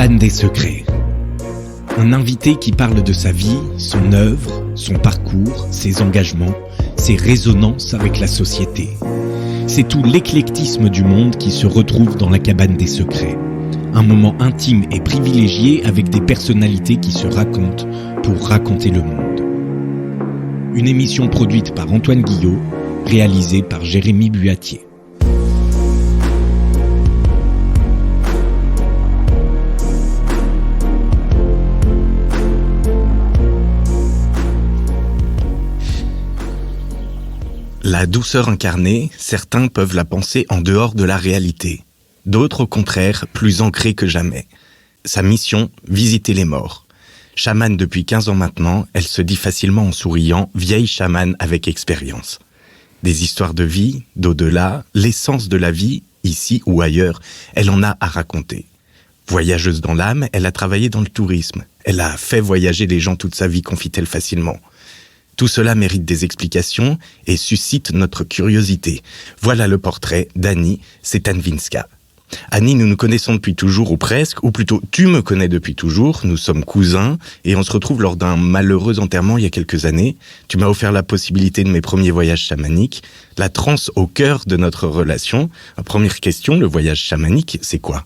cabane des secrets. Un invité qui parle de sa vie, son œuvre, son parcours, ses engagements, ses résonances avec la société. C'est tout l'éclectisme du monde qui se retrouve dans la cabane des secrets. Un moment intime et privilégié avec des personnalités qui se racontent pour raconter le monde. Une émission produite par Antoine Guillot, réalisée par Jérémy Buatier. La douceur incarnée, certains peuvent la penser en dehors de la réalité. D'autres, au contraire, plus ancrés que jamais. Sa mission, visiter les morts. Chamane depuis 15 ans maintenant, elle se dit facilement en souriant, vieille chamane avec expérience. Des histoires de vie, d'au-delà, l'essence de la vie, ici ou ailleurs, elle en a à raconter. Voyageuse dans l'âme, elle a travaillé dans le tourisme. Elle a fait voyager les gens toute sa vie, confie-t-elle facilement. Tout cela mérite des explications et suscite notre curiosité. Voilà le portrait d'Annie Setanvinska. Annie, nous nous connaissons depuis toujours, ou presque, ou plutôt tu me connais depuis toujours, nous sommes cousins, et on se retrouve lors d'un malheureux enterrement il y a quelques années. Tu m'as offert la possibilité de mes premiers voyages chamaniques, la transe au cœur de notre relation. Première question, le voyage chamanique, c'est quoi ?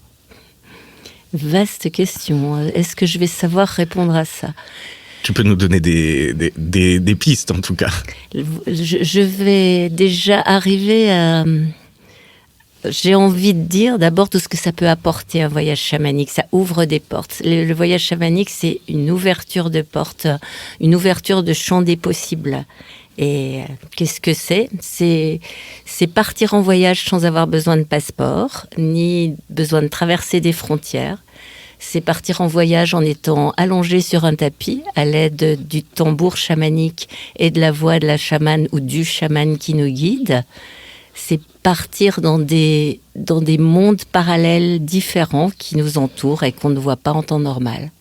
Vaste question. Est-ce que je vais savoir répondre à ça ? Tu peux nous donner des pistes, en tout cas. Je vais déjà arriver à... J'ai envie de dire d'abord tout ce que ça peut apporter un voyage chamanique. Ça ouvre des portes. Le voyage chamanique, c'est une ouverture de portes, une ouverture de champ des possibles. Et qu'est-ce que c'est ? C'est partir en voyage sans avoir besoin de passeport, ni besoin de traverser des frontières. C'est partir en voyage en étant allongé sur un tapis à l'aide du tambour chamanique et de la voix de la chamane ou du chaman qui nous guide. C'est partir dans des mondes parallèles différents qui nous entourent et qu'on ne voit pas en temps normal.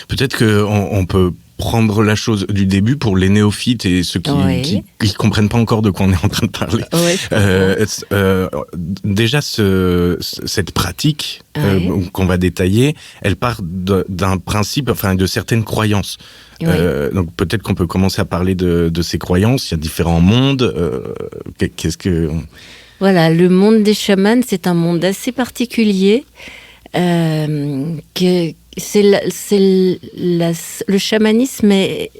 Peut-être qu'on peut prendre la chose du début pour les néophytes et ceux qui comprennent pas encore de quoi on est en train de parler. Déjà, cette pratique qu'on va détailler, elle part d'un principe, enfin de certaines croyances. Donc peut-être qu'on peut commencer à parler de ces croyances. Il y a différents mondes. Qu'est-ce que... Voilà, le monde des chamans, c'est un monde assez particulier. Le chamanisme est...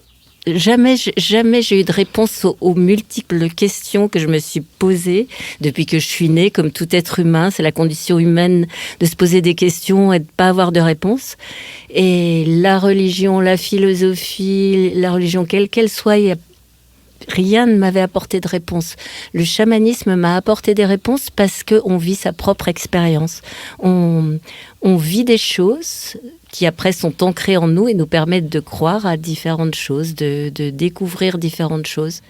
Jamais j'ai eu de réponse aux multiples questions que je me suis posées depuis que je suis née, comme tout être humain. C'est la condition humaine de se poser des questions et de ne pas avoir de réponse. Et la religion, la philosophie, la religion, quelle qu'elle soit, rien ne m'avait apporté de réponse. Le chamanisme m'a apporté des réponses parce qu'on vit sa propre expérience. On vit des choses qui après sont ancrées en nous et nous permettent de croire à différentes choses, de découvrir différentes choses.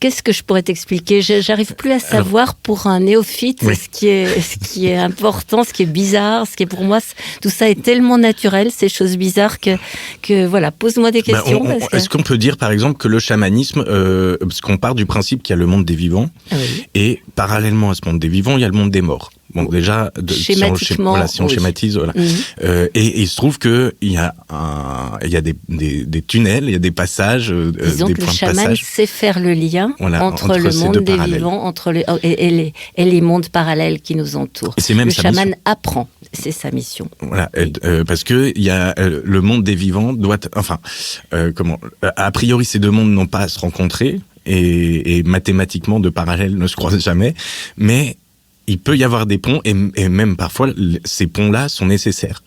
Qu'est-ce que je pourrais t'expliquer ? J'arrive plus à savoir pour un néophyte ce qui est important, ce qui est bizarre, ce qui est pour moi, tout ça est tellement naturel, ces choses bizarres que voilà, pose-moi des questions. Est-ce qu'on peut dire par exemple que le chamanisme, parce qu'on part du principe qu'il y a le monde des vivants, et parallèlement à ce monde des vivants, il y a le monde des morts. Bon, déjà, si on schématise, voilà. Et il se trouve que il y a des tunnels, il y a des passages, disons des que points le de chaman passage. sait faire le lien entre le monde des vivants, et les mondes parallèles qui nous entourent. Le chaman apprend, c'est sa mission. Voilà, parce que il y a le monde des vivants a priori ces deux mondes n'ont pas à se rencontrer et mathématiquement de parallèles ne se croisent jamais, mais il peut y avoir des ponts et même parfois ces ponts-là sont nécessaires.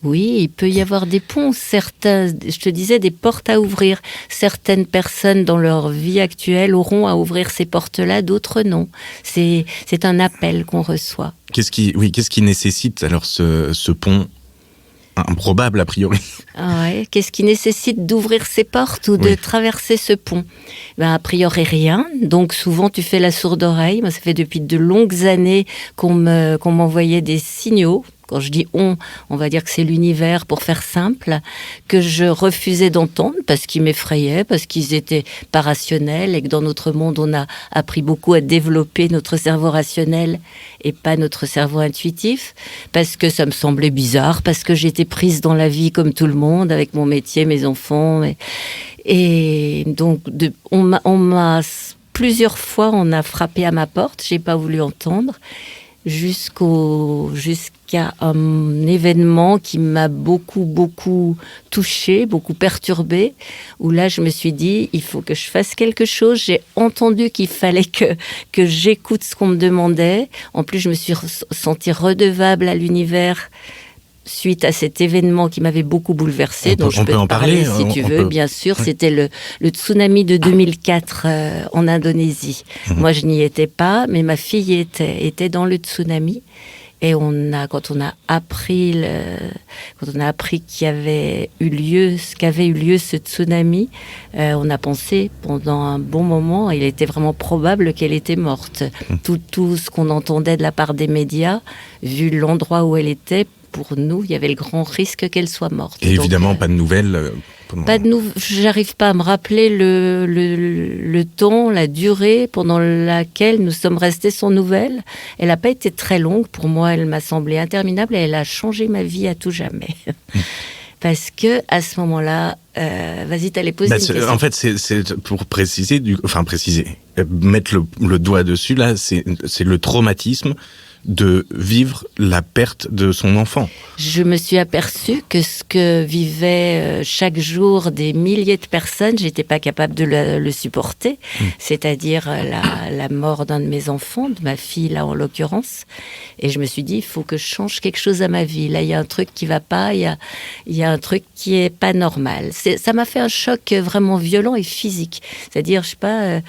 Oui, il peut y avoir des ponts, certains, je te disais, des portes à ouvrir. Certaines personnes dans leur vie actuelle auront à ouvrir ces portes-là, d'autres non. C'est un appel qu'on reçoit. Qu'est-ce qui nécessite alors ce pont improbable a priori? Qu'est-ce qui nécessite d'ouvrir ces portes ou de traverser ce pont? A priori rien, donc souvent tu fais la sourde oreille. Moi, ça fait depuis de longues années qu'on m'envoyait des signaux quand je dis on va dire que c'est l'univers pour faire simple, que je refusais d'entendre parce qu'ils m'effrayaient, parce qu'ils étaient pas rationnels et que dans notre monde, on a appris beaucoup à développer notre cerveau rationnel et pas notre cerveau intuitif, parce que ça me semblait bizarre, parce que j'étais prise dans la vie comme tout le monde, avec mon métier, mes enfants. Et donc, plusieurs fois, on a frappé à ma porte, j'ai pas voulu entendre, jusqu'à un événement qui m'a beaucoup touchée, beaucoup perturbée, où là, je me suis dit, il faut que je fasse quelque chose. J'ai entendu qu'il fallait que j'écoute ce qu'on me demandait. En plus, je me suis sentie redevable à l'univers suite à cet événement qui m'avait beaucoup bouleversée. Donc je peux en parler si tu veux. Bien sûr, c'était le tsunami de 2004 en Indonésie. Moi, je n'y étais pas, mais ma fille était dans le tsunami. Et quand on a appris qu'avait eu lieu ce tsunami, on a pensé pendant un bon moment, il était vraiment probable qu'elle était morte. Tout ce qu'on entendait de la part des médias, vu l'endroit où elle était, pour nous, il y avait le grand risque qu'elle soit morte. Et donc, évidemment, pas de nouvelles. J'arrive pas à me rappeler le temps, la durée pendant laquelle nous sommes restés sans nouvelles. Elle n'a pas été très longue. Pour moi, elle m'a semblé interminable et elle a changé ma vie à tout jamais. Parce que à ce moment-là, vas-y, t'allais poser une question. En fait, c'est pour préciser, mettre le doigt dessus, là, c'est le traumatisme de vivre la perte de son enfant. Je me suis aperçue que ce que vivaient chaque jour des milliers de personnes, j'étais pas capable de le supporter, c'est-à-dire la mort d'un de mes enfants, de ma fille là en l'occurrence. Et je me suis dit, il faut que je change quelque chose à ma vie. Là, il y a un truc qui va pas, il y a un truc qui est pas normal. Ça m'a fait un choc vraiment violent et physique. C'est-à-dire, je sais pas...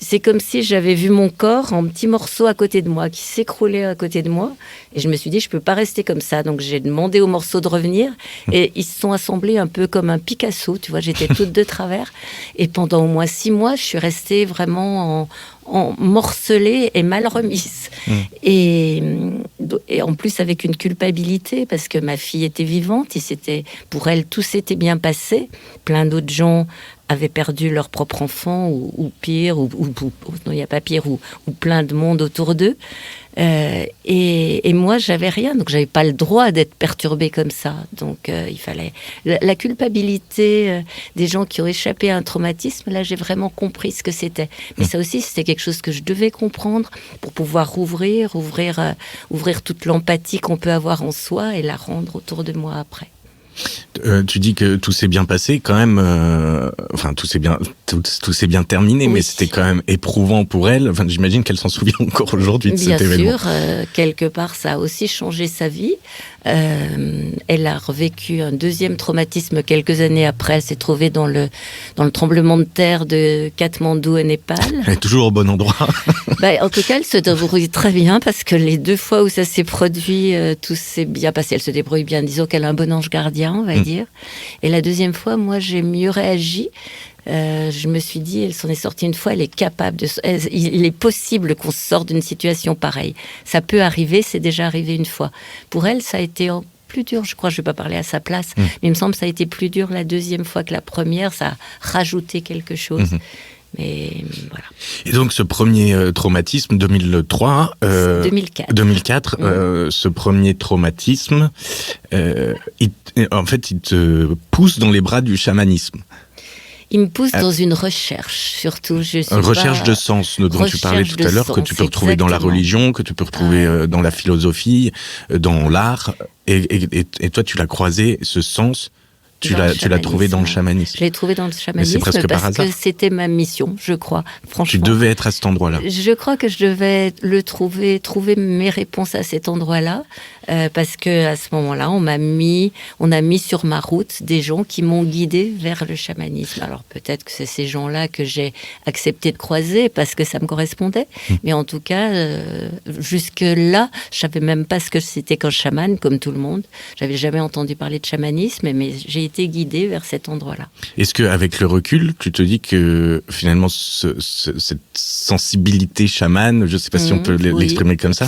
c'est comme si j'avais vu mon corps en petits morceaux à côté de moi, qui s'écroulait à côté de moi. Et je me suis dit, je peux pas rester comme ça. Donc, j'ai demandé aux morceaux de revenir. Et ils se sont assemblés un peu comme un Picasso. Tu vois, j'étais toute de travers. Et pendant au moins 6 mois, je suis restée vraiment en morcelée et mal remise. Et en plus, avec une culpabilité, parce que ma fille était vivante. Pour elle, tout s'était bien passé. Plein d'autres gens avaient perdu leur propre enfant, ou pire, non, il n'y a pas pire, ou plein de monde autour d'eux. Et moi, j'avais rien, donc j'avais pas le droit d'être perturbée comme ça. Donc il fallait... La culpabilité des gens qui ont échappé à un traumatisme, là, j'ai vraiment compris ce que c'était. Mais ça aussi, c'était quelque chose que je devais comprendre pour pouvoir ouvrir toute l'empathie qu'on peut avoir en soi et la rendre autour de moi après. Tu dis que tout s'est bien passé quand même, tout s'est bien terminé, oui. Mais c'était quand même éprouvant pour elle. Enfin, j'imagine qu'elle s'en souvient encore aujourd'hui de cet événement. Bien sûr, quelque part, ça a aussi changé sa vie. Elle a revécu un deuxième traumatisme quelques années après. Elle s'est trouvée dans le tremblement de terre de Katmandou au Népal. Elle est toujours au bon endroit. En tout cas, elle se débrouille très bien parce que les 2 fois où ça s'est produit, tout s'est bien passé. Elle se débrouille bien. Disons qu'elle a un bon ange gardien, on va dire. Et la deuxième fois, moi, j'ai mieux réagi. Je me suis dit, elle s'en est sortie une fois, elle est capable il est possible qu'on sorte d'une situation pareille. Ça peut arriver, c'est déjà arrivé une fois. Pour elle, ça a été plus dur, je crois, je ne vais pas parler à sa place, mais il me semble que ça a été plus dur la deuxième fois que la première, ça a rajouté quelque chose. Mais voilà. Et donc ce premier traumatisme, 2004, ce premier traumatisme, il te pousse dans les bras du chamanisme. Il me pousse dans une recherche, surtout. Recherche de sens, dont tu parlais tout à l'heure, que tu peux retrouver dans la religion, que tu peux retrouver dans la philosophie, dans l'art. Et toi, tu l'as croisé, ce sens, tu l'as trouvé dans le chamanisme. Je l'ai trouvé dans le chamanisme. Mais c'est presque par hasard. Parce que c'était ma mission, je crois. Franchement. Tu devais être à cet endroit-là. Je crois que je devais trouver mes réponses à cet endroit-là. Parce que à ce moment-là, on a mis sur ma route des gens qui m'ont guidée vers le chamanisme. Alors peut-être que c'est ces gens-là que j'ai accepté de croiser parce que ça me correspondait. Mais en tout cas, jusque-là, je savais même pas ce que c'était qu'un chaman, comme tout le monde. J'avais jamais entendu parler de chamanisme, mais j'ai été guidée vers cet endroit-là. Est-ce qu'avec le recul, tu te dis que finalement, cette sensibilité chamane, je sais pas si on peut l'exprimer comme ça,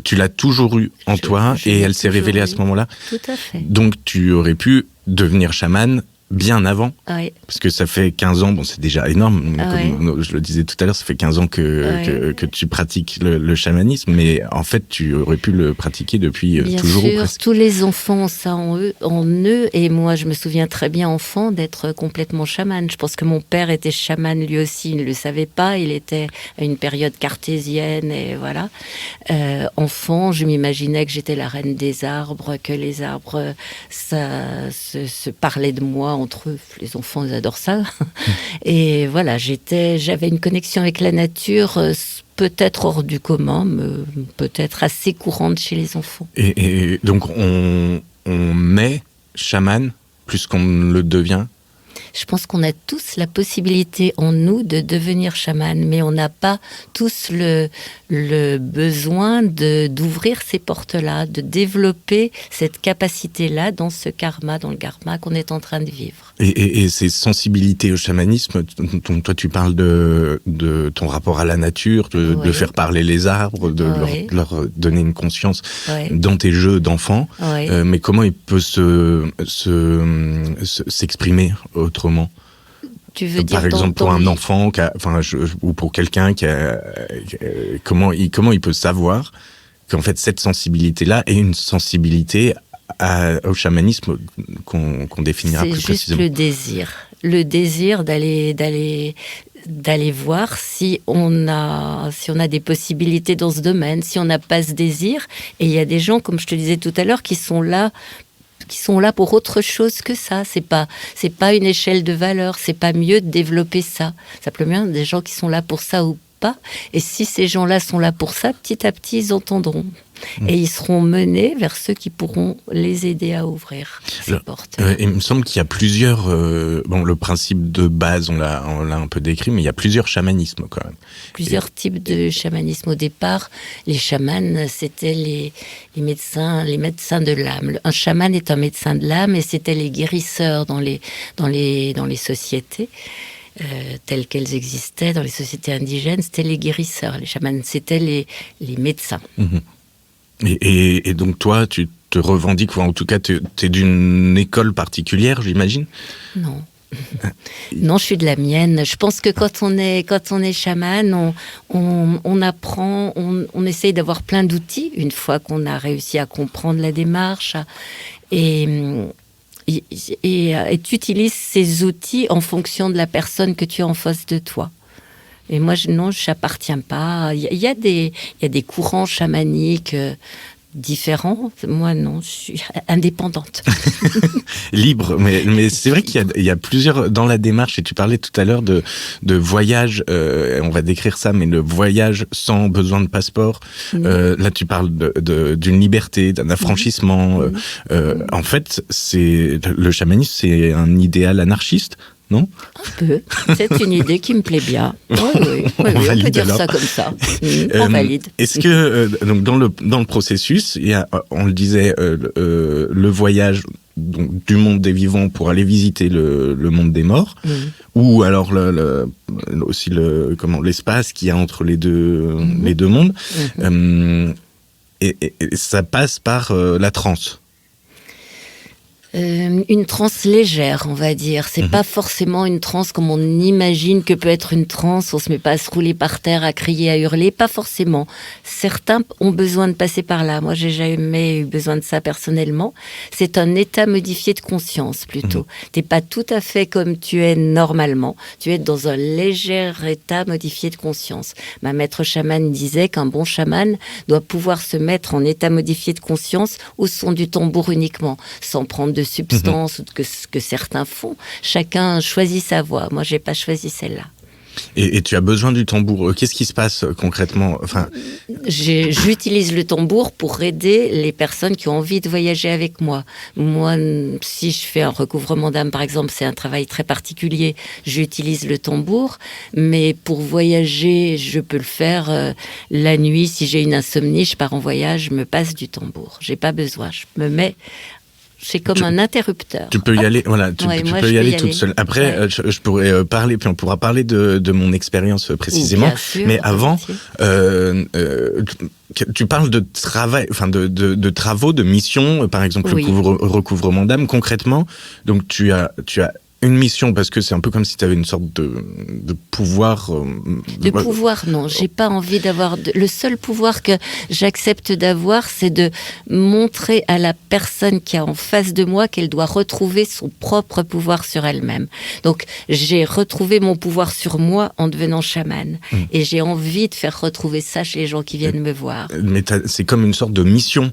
tu l'as toujours toujours eu en toi et elle s'est révélée à ce moment-là. Tout à fait. Donc tu aurais pu devenir chamane bien avant, Oui. parce que ça fait 15 ans, bon c'est déjà énorme, comme je le disais tout à l'heure, ça fait 15 ans que tu pratiques le chamanisme, mais en fait tu aurais pu le pratiquer depuis toujours ou presque. Bien sûr, tous les enfants ont ça en eux, et moi je me souviens très bien enfant d'être complètement chamane. Je pense que mon père était chamane lui aussi, il ne le savait pas, il était à une période cartésienne, et voilà. Enfant, je m'imaginais que j'étais la reine des arbres, que les arbres se parlaient de moi entre eux. Les enfants, ils adorent ça. Et voilà, j'avais une connexion avec la nature, peut-être hors du commun, mais peut-être assez courante chez les enfants. Et donc, on naît chaman plus qu'on ne le devient. Je pense qu'on a tous la possibilité en nous de devenir chaman, mais on n'a pas tous le besoin d'ouvrir ces portes-là, de développer cette capacité-là dans le karma qu'on est en train de vivre. Et ces sensibilités au chamanisme, toi tu parles de ton rapport à la nature, de faire parler les arbres, de leur donner une conscience dans tes jeux d'enfants, mais comment il peut s'exprimer autrement? Tu veux dire par exemple pour un enfant ou pour quelqu'un comment il peut savoir qu'en fait cette sensibilité-là est une sensibilité au chamanisme qu'on définira plus précisément? C'est juste le désir d'aller voir si on a des possibilités dans ce domaine, si on n'a pas ce désir. Et il y a des gens, comme je te disais tout à l'heure, qui sont là pour autre chose que ça. C'est pas une échelle de valeur. C'est pas mieux de développer ça. Simplement, des gens qui sont là pour ça ou pas. Et si ces gens-là sont là pour ça, petit à petit, ils entendront. Et ils seront menés vers ceux qui pourront les aider à ouvrir ces portes. Il me semble qu'il y a plusieurs... le principe de base, on l'a un peu décrit, mais il y a plusieurs chamanismes quand même. Plusieurs types de chamanisme. Au départ, les chamans, c'était les médecins de l'âme. Un chaman est un médecin de l'âme, et c'était les guérisseurs dans les sociétés. Telles qu'elles existaient dans les sociétés indigènes, c'était les guérisseurs. Les chamans, c'était les médecins. Mmh. Et donc toi, tu te revendiques, ou en tout cas, tu es d'une école particulière, j'imagine? Non. Non, je suis de la mienne. Je pense que quand on est chaman, on apprend, on essaye d'avoir plein d'outils une fois qu'on a réussi à comprendre la démarche. Et tu utilises ces outils en fonction de la personne que tu as en face de toi. Et moi, je n'appartiens pas. Il y a des courants chamaniques différents. Moi, non, je suis indépendante. Libre, mais c'est vrai qu'il y a plusieurs dans la démarche, et tu parlais tout à l'heure de voyage, on va décrire ça, mais le voyage sans besoin de passeport. Là, tu parles d'une liberté, d'un affranchissement. En fait, le chamanisme, c'est un idéal anarchiste, non? Un peu. C'est une idée qui me plaît bien. Oui, on peut dire alors ça comme ça. On valide. Est-ce que donc dans le processus, il y a, on le disait, le voyage donc, du monde des vivants pour aller visiter le monde des morts, ou alors aussi l'espace qu'il y a entre les deux mondes, et ça passe par la transe. Une transe légère, on va dire. C'est pas forcément une transe comme on imagine que peut être une transe. On se met pas à se rouler par terre, à crier, à hurler. Pas forcément. Certains ont besoin de passer par là. Moi, j'ai jamais eu besoin de ça personnellement. C'est un état modifié de conscience, plutôt. T'es pas tout à fait comme tu es normalement. Tu es dans un léger état modifié de conscience. Ma maître chamane disait qu'un bon chaman doit pouvoir se mettre en état modifié de conscience au son du tambour uniquement, sans prendre de substances, que certains font. Chacun choisit sa voie. Moi, j'ai pas choisi celle-là. Et tu as besoin du tambour. Qu'est-ce qui se passe concrètement? J'utilise le tambour pour aider les personnes qui ont envie de voyager avec moi. Moi, si je fais un recouvrement d'âme, par exemple, c'est un travail très particulier. J'utilise le tambour, mais pour voyager, je peux le faire la nuit. Si j'ai une insomnie, je pars en voyage, je me passe du tambour. J'ai pas besoin. Je me mets C'est comme un interrupteur. Tu peux y aller, voilà, tu peux y aller toute seule. Après, je pourrais parler, puis on pourra parler de mon expérience précisément. Bien sûr, mais avant, tu parles de travail, enfin de travaux, de missions, par exemple le recouvrement d'âme. Concrètement, donc tu as une mission, parce que c'est un peu comme si tu avais une sorte de pouvoir... pouvoir, non. J'ai pas envie d'avoir... Le seul pouvoir que j'accepte d'avoir, c'est de montrer à la personne qui est en face de moi qu'elle doit retrouver son propre pouvoir sur elle-même. Donc, j'ai retrouvé mon pouvoir sur moi en devenant chamane. Et j'ai envie de faire retrouver ça chez les gens qui viennent me voir. Mais c'est comme une sorte de mission.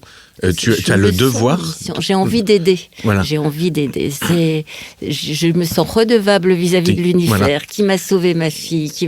Tu as le devoir... J'ai envie d'aider. Voilà. J'ai envie d'aider. Je me sens redevable vis-à-vis de l'univers, qui m'a sauvé ma fille, qui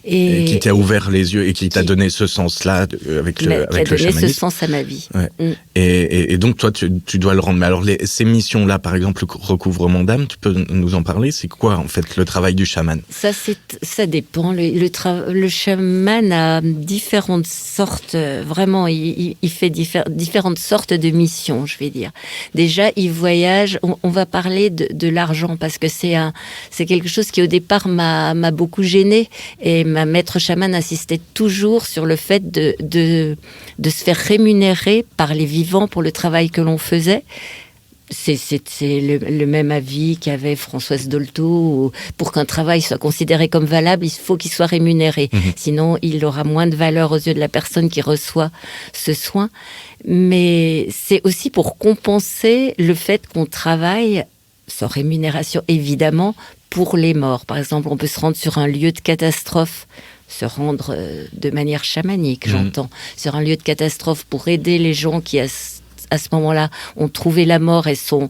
qui t'a ouvert les yeux et qui t'a donné ce sens-là avec le chamanisme. Qui a donné ce sens à ma vie. Ouais. Et donc toi, tu dois le rendre. Mais alors ces missions-là, par exemple, le recouvrement d'âme, tu peux nous en parler? C'est quoi en fait le travail du chaman? Ça dépend. Le chaman a différentes sortes. Vraiment, il fait différentes sortes de missions, je vais dire. Déjà, il voyage. On va parler de l'argent, parce que c'est quelque chose qui au départ m'a beaucoup gênée, et ma maître chamane insistait toujours sur le fait de se faire rémunérer par les vivants pour le travail que l'on faisait. C'est le même avis qu'avait Françoise Dolto. Pour qu'un travail soit considéré comme valable, il faut qu'il soit rémunéré. Sinon, il aura moins de valeur aux yeux de la personne qui reçoit ce soin. Mais c'est aussi pour compenser le fait qu'on travaille sans rémunération, évidemment, pour les morts. Par exemple, on peut se rendre sur un lieu de catastrophe, se rendre de manière chamanique, j'entends, sur un lieu de catastrophe pour aider les gens qui, à ce moment-là, ont trouvé la mort et sont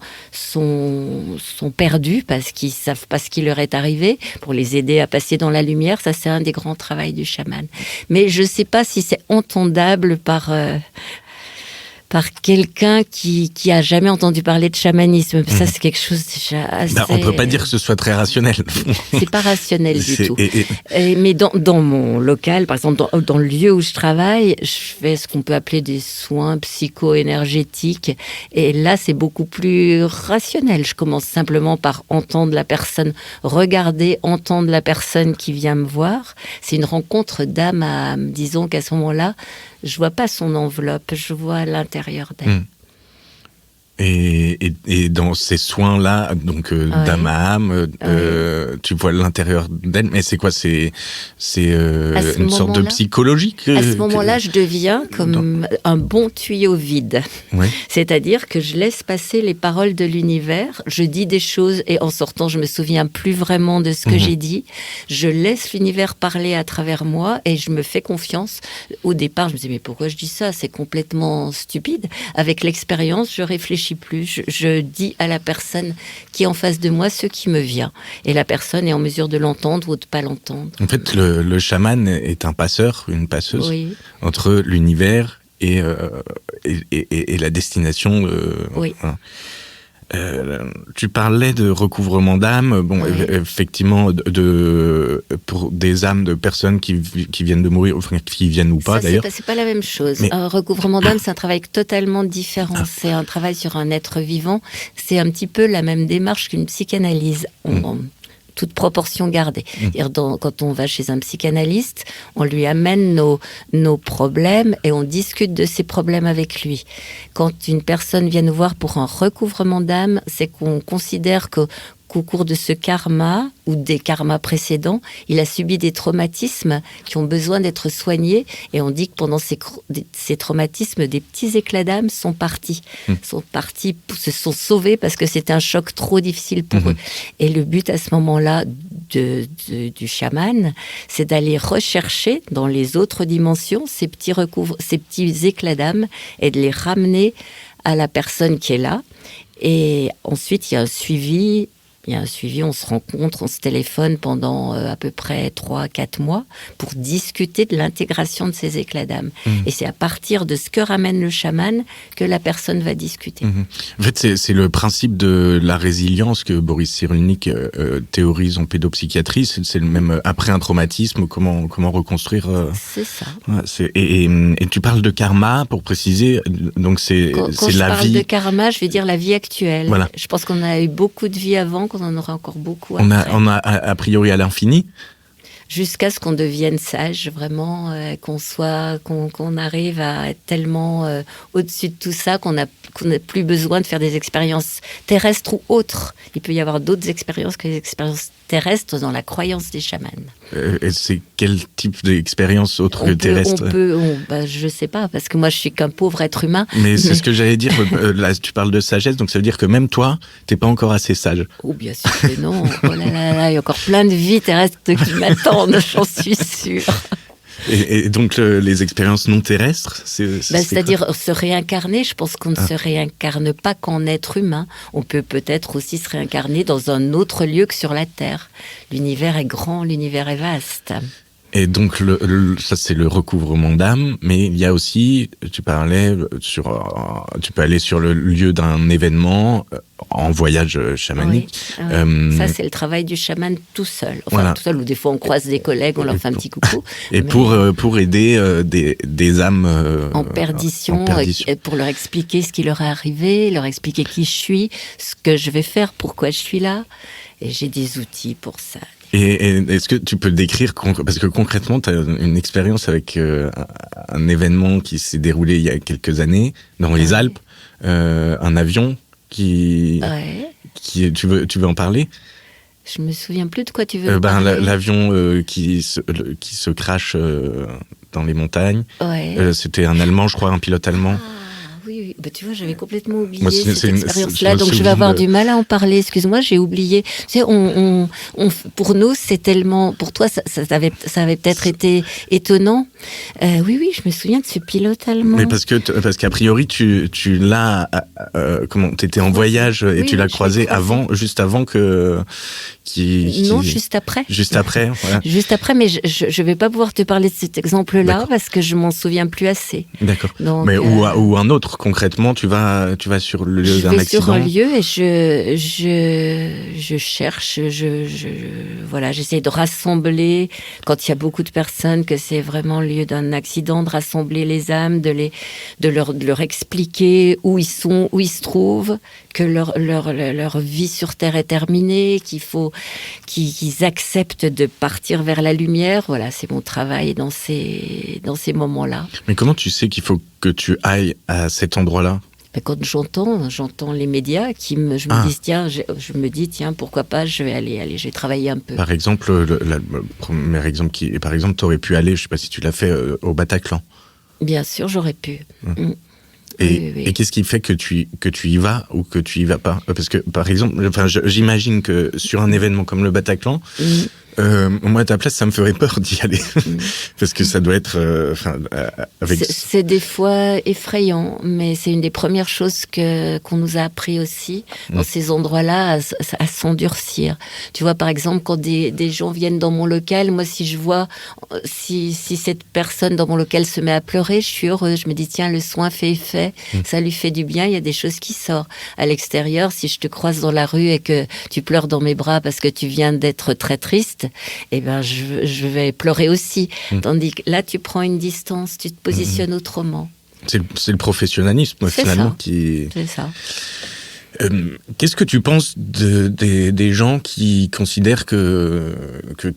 perdus parce qu'ils savent pas ce qui leur est arrivé, pour les aider à passer dans la lumière. Ça, c'est un des grands travaux du chaman. Mais je sais pas si c'est entendable par quelqu'un qui a jamais entendu parler de chamanisme. Ça, c'est quelque chose déjà assez... on peut pas dire que ce soit très rationnel. C'est pas rationnel du tout. Mais dans mon local, par exemple, dans le lieu où je travaille, je fais ce qu'on peut appeler des soins psycho-énergétiques. Et là, c'est beaucoup plus rationnel. Je commence simplement par entendre la personne, entendre la personne qui vient me voir. C'est une rencontre d'âme à âme. Disons qu'à ce moment-là, je vois pas son enveloppe, je vois l'intérieur d'elle. Et dans ces soins-là, donc d'âme à âme, tu vois l'intérieur d'elle. Mais c'est quoi? C'est une sorte de psychologie à ce moment-là, je deviens comme un bon tuyau vide. Ouais. C'est-à-dire que je laisse passer les paroles de l'univers. Je dis des choses et en sortant, je me souviens plus vraiment de ce que j'ai dit. Je laisse l'univers parler à travers moi et je me fais confiance. Au départ, je me disais, mais pourquoi je dis ça? C'est complètement stupide. Avec l'expérience, je réfléchis plus. Je dis à la personne qui est en face de moi ce qui me vient. Et la personne est en mesure de l'entendre ou de pas l'entendre. En fait, le chaman est un passeur, une passeuse entre l'univers et la destination. Oui. Voilà. Tu parlais de recouvrement d'âme, effectivement, pour des âmes de personnes qui viennent de mourir, enfin, qui viennent ou pas d'ailleurs. C'est pas la même chose. Mais... Un recouvrement d'âme, c'est un travail totalement différent. C'est un travail sur un être vivant. C'est un petit peu la même démarche qu'une psychanalyse. Toute proportion gardée. Quand on va chez un psychanalyste, on lui amène nos problèmes et on discute de ces problèmes avec lui. Quand une personne vient nous voir pour un recouvrement d'âme, c'est qu'on considère qu'au cours de ce karma ou des karmas précédents, il a subi des traumatismes qui ont besoin d'être soignés, et on dit que pendant ces traumatismes, des petits éclats d'âme sont partis, se sont sauvés parce que c'était un choc trop difficile pour eux. Et le but à ce moment-là du chaman, c'est d'aller rechercher dans les autres dimensions ces petits éclats d'âme et de les ramener à la personne qui est là. Et ensuite, il y a un suivi. Il y a un suivi, on se rencontre, on se téléphone pendant à peu près 3-4 mois pour discuter de l'intégration de ces éclats d'âme. Et c'est à partir de ce que ramène le chaman que la personne va discuter. En fait, c'est le principe de la résilience que Boris Cyrulnik théorise en pédopsychiatrie. C'est le même après un traumatisme, comment reconstruire. C'est ça. Et tu parles de karma, pour préciser, donc c'est quand la vie. Quand je parle de karma, je vais dire la vie actuelle. Voilà. Je pense qu'on a eu beaucoup de vie avant, qu'on en aura encore beaucoup on après. a a priori à l'infini. Jusqu'à ce qu'on devienne sage, vraiment, qu'on arrive à être tellement au-dessus de tout ça qu'on n'a plus besoin de faire des expériences terrestres ou autres. Il peut y avoir d'autres expériences que les expériences terrestres dans la croyance des chamans. Et c'est quel type d'expérience autre que terrestre? Je sais pas, parce que moi je suis qu'un pauvre être humain. Mais c'est ce que j'allais dire. Là, tu parles de sagesse, donc ça veut dire que même toi, t'es pas encore assez sage. Oh, bien sûr que non. Oh là là là, il y a encore plein de vies terrestres qui m'attendent, j'en suis sûre. Et donc les expériences non terrestres, c'est-à-dire se réincarner. Je pense qu'on ne se réincarne pas qu'en être humain. On peut peut-être aussi se réincarner dans un autre lieu que sur la Terre. L'univers est grand, l'univers est vaste. Et donc ça c'est le recouvrement d'âme, mais il y a aussi, tu peux aller sur le lieu d'un événement en voyage chamanique. Oui. Ça c'est le travail du chaman tout seul. Tout seul, ou des fois on croise des collègues, on leur fait un petit coucou. Et pour aider des âmes en perdition, pour leur expliquer ce qui leur est arrivé, leur expliquer qui je suis, ce que je vais faire, pourquoi je suis là. Et j'ai des outils pour ça. Et est-ce que tu peux le décrire, parce que concrètement, tu as une expérience avec un événement qui s'est déroulé il y a quelques années dans les Alpes, un avion qui tu veux en parler? Je me souviens plus de quoi tu veux parler. L'avion qui se crache dans les montagnes. C'était un Allemand, je crois, un pilote allemand. Oui. Tu vois, j'avais complètement oublié cette expérience-là, donc je vais avoir du mal à en parler. Excuse-moi, j'ai oublié. Tu sais, pour nous, c'est tellement... Pour toi, ça avait peut-être été étonnant. Oui, je me souviens de ce pilote allemand. Mais parce qu'a priori, tu l'as... t'étais en voyage et tu l'as croisé juste avant que... Non, juste après. Juste après, voilà. Juste après, mais je vais pas pouvoir te parler de cet exemple-là parce que je m'en souviens plus assez. D'accord. Donc, mais ou un autre, concrètement, tu vas sur le lieu d'un accident. Je vais sur un lieu et je cherche, j'essaie de rassembler, quand il y a beaucoup de personnes, que c'est vraiment le lieu d'un accident, de rassembler les âmes, de leur expliquer où ils sont, où ils se trouvent, que leur vie sur Terre est terminée, qu'il faut qu'ils acceptent de partir vers la lumière. Voilà, c'est mon travail dans ces moments-là. Mais comment tu sais qu'il faut que tu ailles à cet endroit-là? Quand j'entends les médias je me dis tiens, pourquoi pas, je vais travailler un peu. Par exemple, le premier exemple par exemple, tu aurais pu aller, je sais pas si tu l'as fait, au Bataclan. Bien sûr, j'aurais pu. Et qu'est-ce qui fait que tu y vas ou que tu y vas pas? Parce que, par exemple, j'imagine que sur un événement comme le Bataclan, moi, à ta place, ça me ferait peur d'y aller. Parce que ça doit être... C'est des fois effrayant, mais c'est une des premières choses qu'on nous a appris aussi, dans ces endroits-là, à s'endurcir. Tu vois, par exemple, quand des gens viennent dans mon local, moi, si je vois, si cette personne dans mon local se met à pleurer, je suis heureuse. Je me dis, tiens, le soin fait effet, ça lui fait du bien, il y a des choses qui sortent. À l'extérieur, si je te croise dans la rue et que tu pleures dans mes bras parce que tu viens d'être très triste, eh ben je vais pleurer aussi. Tandis que là, tu prends une distance, tu te positionnes autrement. C'est le professionnalisme, finalement, qui... C'est ça. Qu'est-ce que tu penses des gens qui considèrent que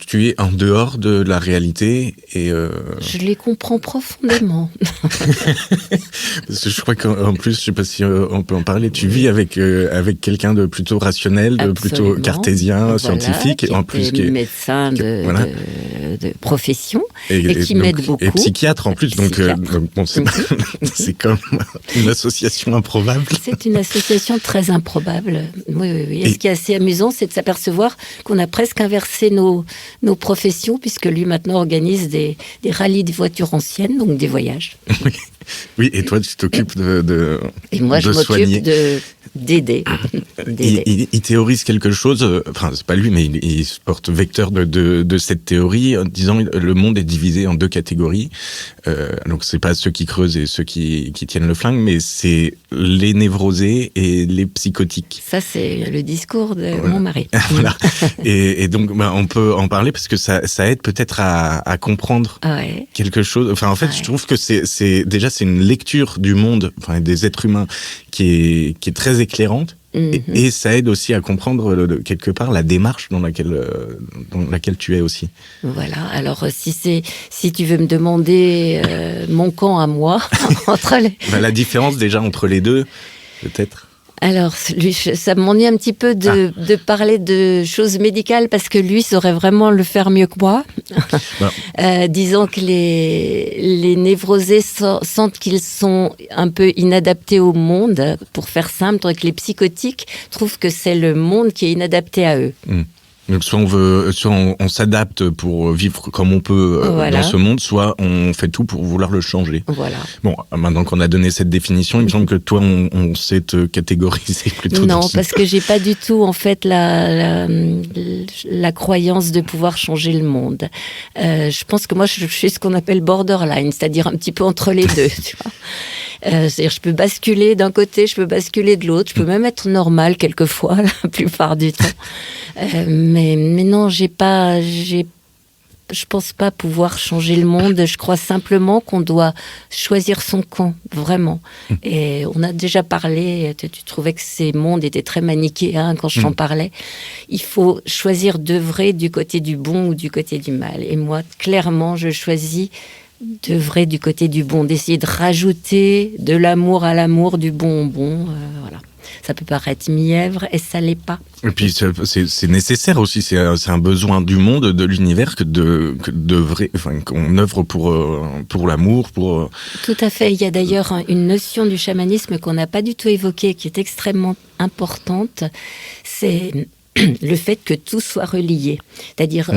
tu es en dehors de la réalité Je les comprends profondément. Parce que je crois qu'en plus, je sais pas si on peut en parler, tu vis avec quelqu'un de plutôt rationnel, de plutôt cartésien, scientifique, et en plus qui est médecin de profession et qui m'aide beaucoup. Et psychiatre en plus, donc bon, c'est comme une association improbable. C'est une association très improbable. Oui. Et ce qui est assez amusant, c'est de s'apercevoir qu'on a presque inversé nos professions, puisque lui maintenant organise des rallyes de voitures anciennes, donc des voyages. Oui, et toi tu t'occupes de et moi je m'occupe d'aider. Il théorise quelque chose, enfin c'est pas lui, mais il se porte vecteur de cette théorie en disant le monde est divisé en deux catégories. Donc c'est pas ceux qui creusent et ceux qui tiennent le flingue, mais c'est les névrosés et les psychotiques. Ça c'est le discours de mon mari. Voilà. Et donc on peut en parler parce que ça aide peut-être à comprendre quelque chose. Enfin en fait je trouve que c'est une lecture du monde, enfin des êtres humains qui est très éclairante. Et ça aide aussi à comprendre quelque part la démarche dans laquelle tu es aussi. Voilà. Alors si tu veux me demander mon camp à moi entre les... La différence déjà entre les deux, peut-être. Alors, lui, ça m'ennuie un petit peu de parler de choses médicales parce que lui saurait vraiment le faire mieux que moi. Disons que les névrosés sentent qu'ils sont un peu inadaptés au monde, pour faire simple, tandis que les psychotiques trouvent que c'est le monde qui est inadapté à eux. Donc soit on s'adapte pour vivre comme on peut dans ce monde, soit on fait tout pour vouloir le changer. Voilà. Bon, maintenant qu'on a donné cette définition, il me semble que toi, on sait te catégoriser plutôt. Non, parce que j'ai pas du tout en fait la croyance de pouvoir changer le monde. Je pense que moi, je suis ce qu'on appelle borderline, c'est-à-dire un petit peu entre les deux. Tu vois. C'est-à-dire, je peux basculer d'un côté, je peux basculer de l'autre, je peux même être normale quelquefois, la plupart du temps. Mais non, je pense pas pouvoir changer le monde. Je crois simplement qu'on doit choisir son camp, vraiment. Et on a déjà parlé, tu trouvais que ces mondes étaient très manichéens quand je t'en parlais. Il faut choisir d'œuvrer du côté du bon ou du côté du mal. Et moi, clairement, je choisis d'œuvrer du côté du bon, d'essayer de rajouter de l'amour à l'amour, du bon au bon, voilà. Ça peut paraître mièvre et ça l'est pas. Et puis c'est nécessaire aussi, c'est un besoin du monde, de l'univers qu'on œuvre pour l'amour, pour... Tout à fait. Il y a d'ailleurs une notion du chamanisme qu'on n'a pas du tout évoquée, qui est extrêmement importante. C'est le fait que tout soit relié. C'est-à-dire,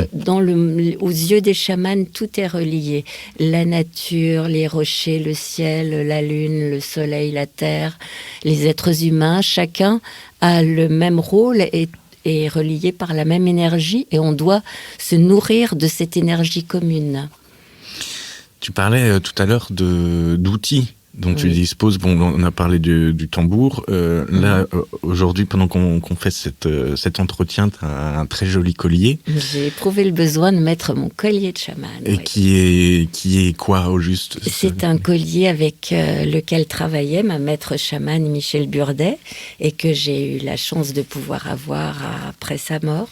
aux yeux des chamans, tout est relié. La nature, les rochers, le ciel, la lune, le soleil, la terre, les êtres humains, chacun a le même rôle et est relié par la même énergie et on doit se nourrir de cette énergie commune. Tu parlais tout à l'heure d'outils dont tu disposes. Bon, on a parlé du tambour. Là, aujourd'hui, pendant qu'on fait cet entretien, tu as un très joli collier. J'ai éprouvé le besoin de mettre mon collier de chaman. Et qui est quoi, au juste? C'est un collier avec lequel travaillait ma maître chamane Michel Burdet et que j'ai eu la chance de pouvoir avoir après sa mort.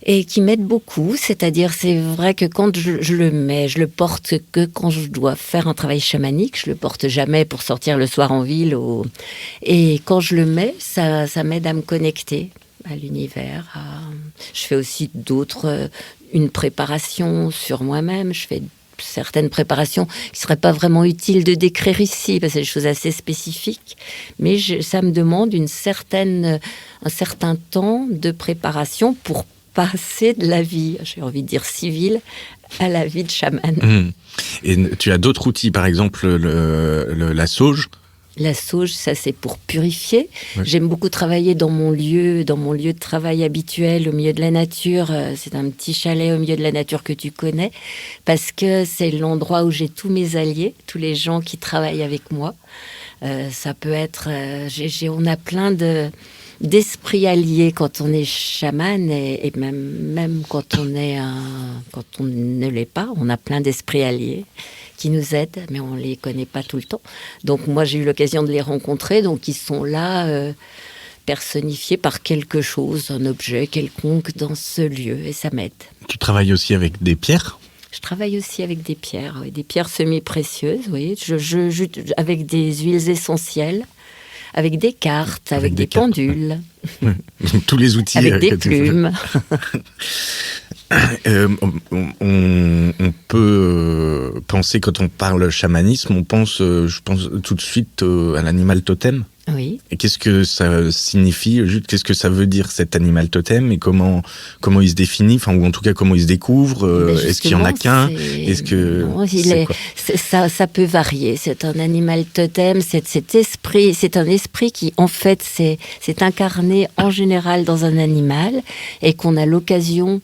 Et qui m'aide beaucoup, c'est-à-dire c'est vrai que quand je le mets, je le porte que quand je dois faire un travail chamanique, je le porte jamais pour sortir le soir en ville. Et quand je le mets, ça m'aide à me connecter à l'univers. Je fais aussi une préparation sur moi-même, je fais certaines préparations qui ne seraient pas vraiment utiles de décrire ici, parce que c'est des choses assez spécifiques, mais ça me demande un certain temps de préparation pour passer de la vie, j'ai envie de dire civile, à la vie de chaman. Et tu as d'autres outils, par exemple la sauge? La sauge, ça c'est pour purifier. Ouais. J'aime beaucoup travailler dans mon lieu de travail habituel, au milieu de la nature. C'est un petit chalet au milieu de la nature que tu connais, parce que c'est l'endroit où j'ai tous mes alliés, tous les gens qui travaillent avec moi. Ça peut être... on a plein d'esprits alliés quand on est chaman et même quand on ne l'est pas, on a plein d'esprits alliés qui nous aident, mais on les connaît pas tout le temps. Donc moi j'ai eu l'occasion de les rencontrer, donc ils sont là personnifiés par quelque chose, un objet quelconque dans ce lieu, et ça m'aide. Tu travailles aussi avec des pierres? Je travaille aussi avec des pierres, oui, des pierres semi-précieuses, oui. Avec des huiles essentielles, avec des cartes, avec des pendules. Tous les outils. Avec des plumes. On peut penser, quand on parle chamanisme, je pense tout de suite à l'animal totem. Oui. Et qu'est-ce que ça signifie, juste qu'est-ce que ça veut dire cet animal totem et comment il se définit, enfin, ou en tout cas comment il se découvre, est-ce qu'il y en a qu'un, est-ce que non, ça peut varier. C'est un animal totem, cet esprit, c'est un esprit qui en fait s'est incarné en général dans un animal et qu'on a l'occasion,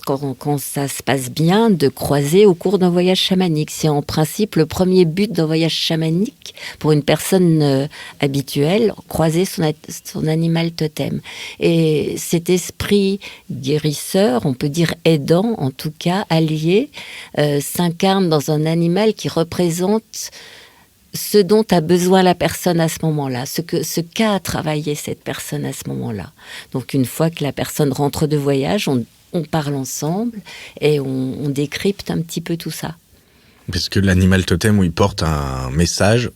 quand ça se passe bien, de croiser au cours d'un voyage chamanique. C'est en principe le premier but d'un voyage chamanique pour une personne habituelle, croiser son animal totem. Et cet esprit guérisseur, on peut dire aidant, en tout cas allié, s'incarne dans un animal qui représente ce dont a besoin la personne à ce moment-là, ce qu'a travaillé cette personne à ce moment-là. Donc une fois que la personne rentre de voyage, on parle ensemble et on décrypte un petit peu tout ça. Parce que l'animal totem, où il porte un message,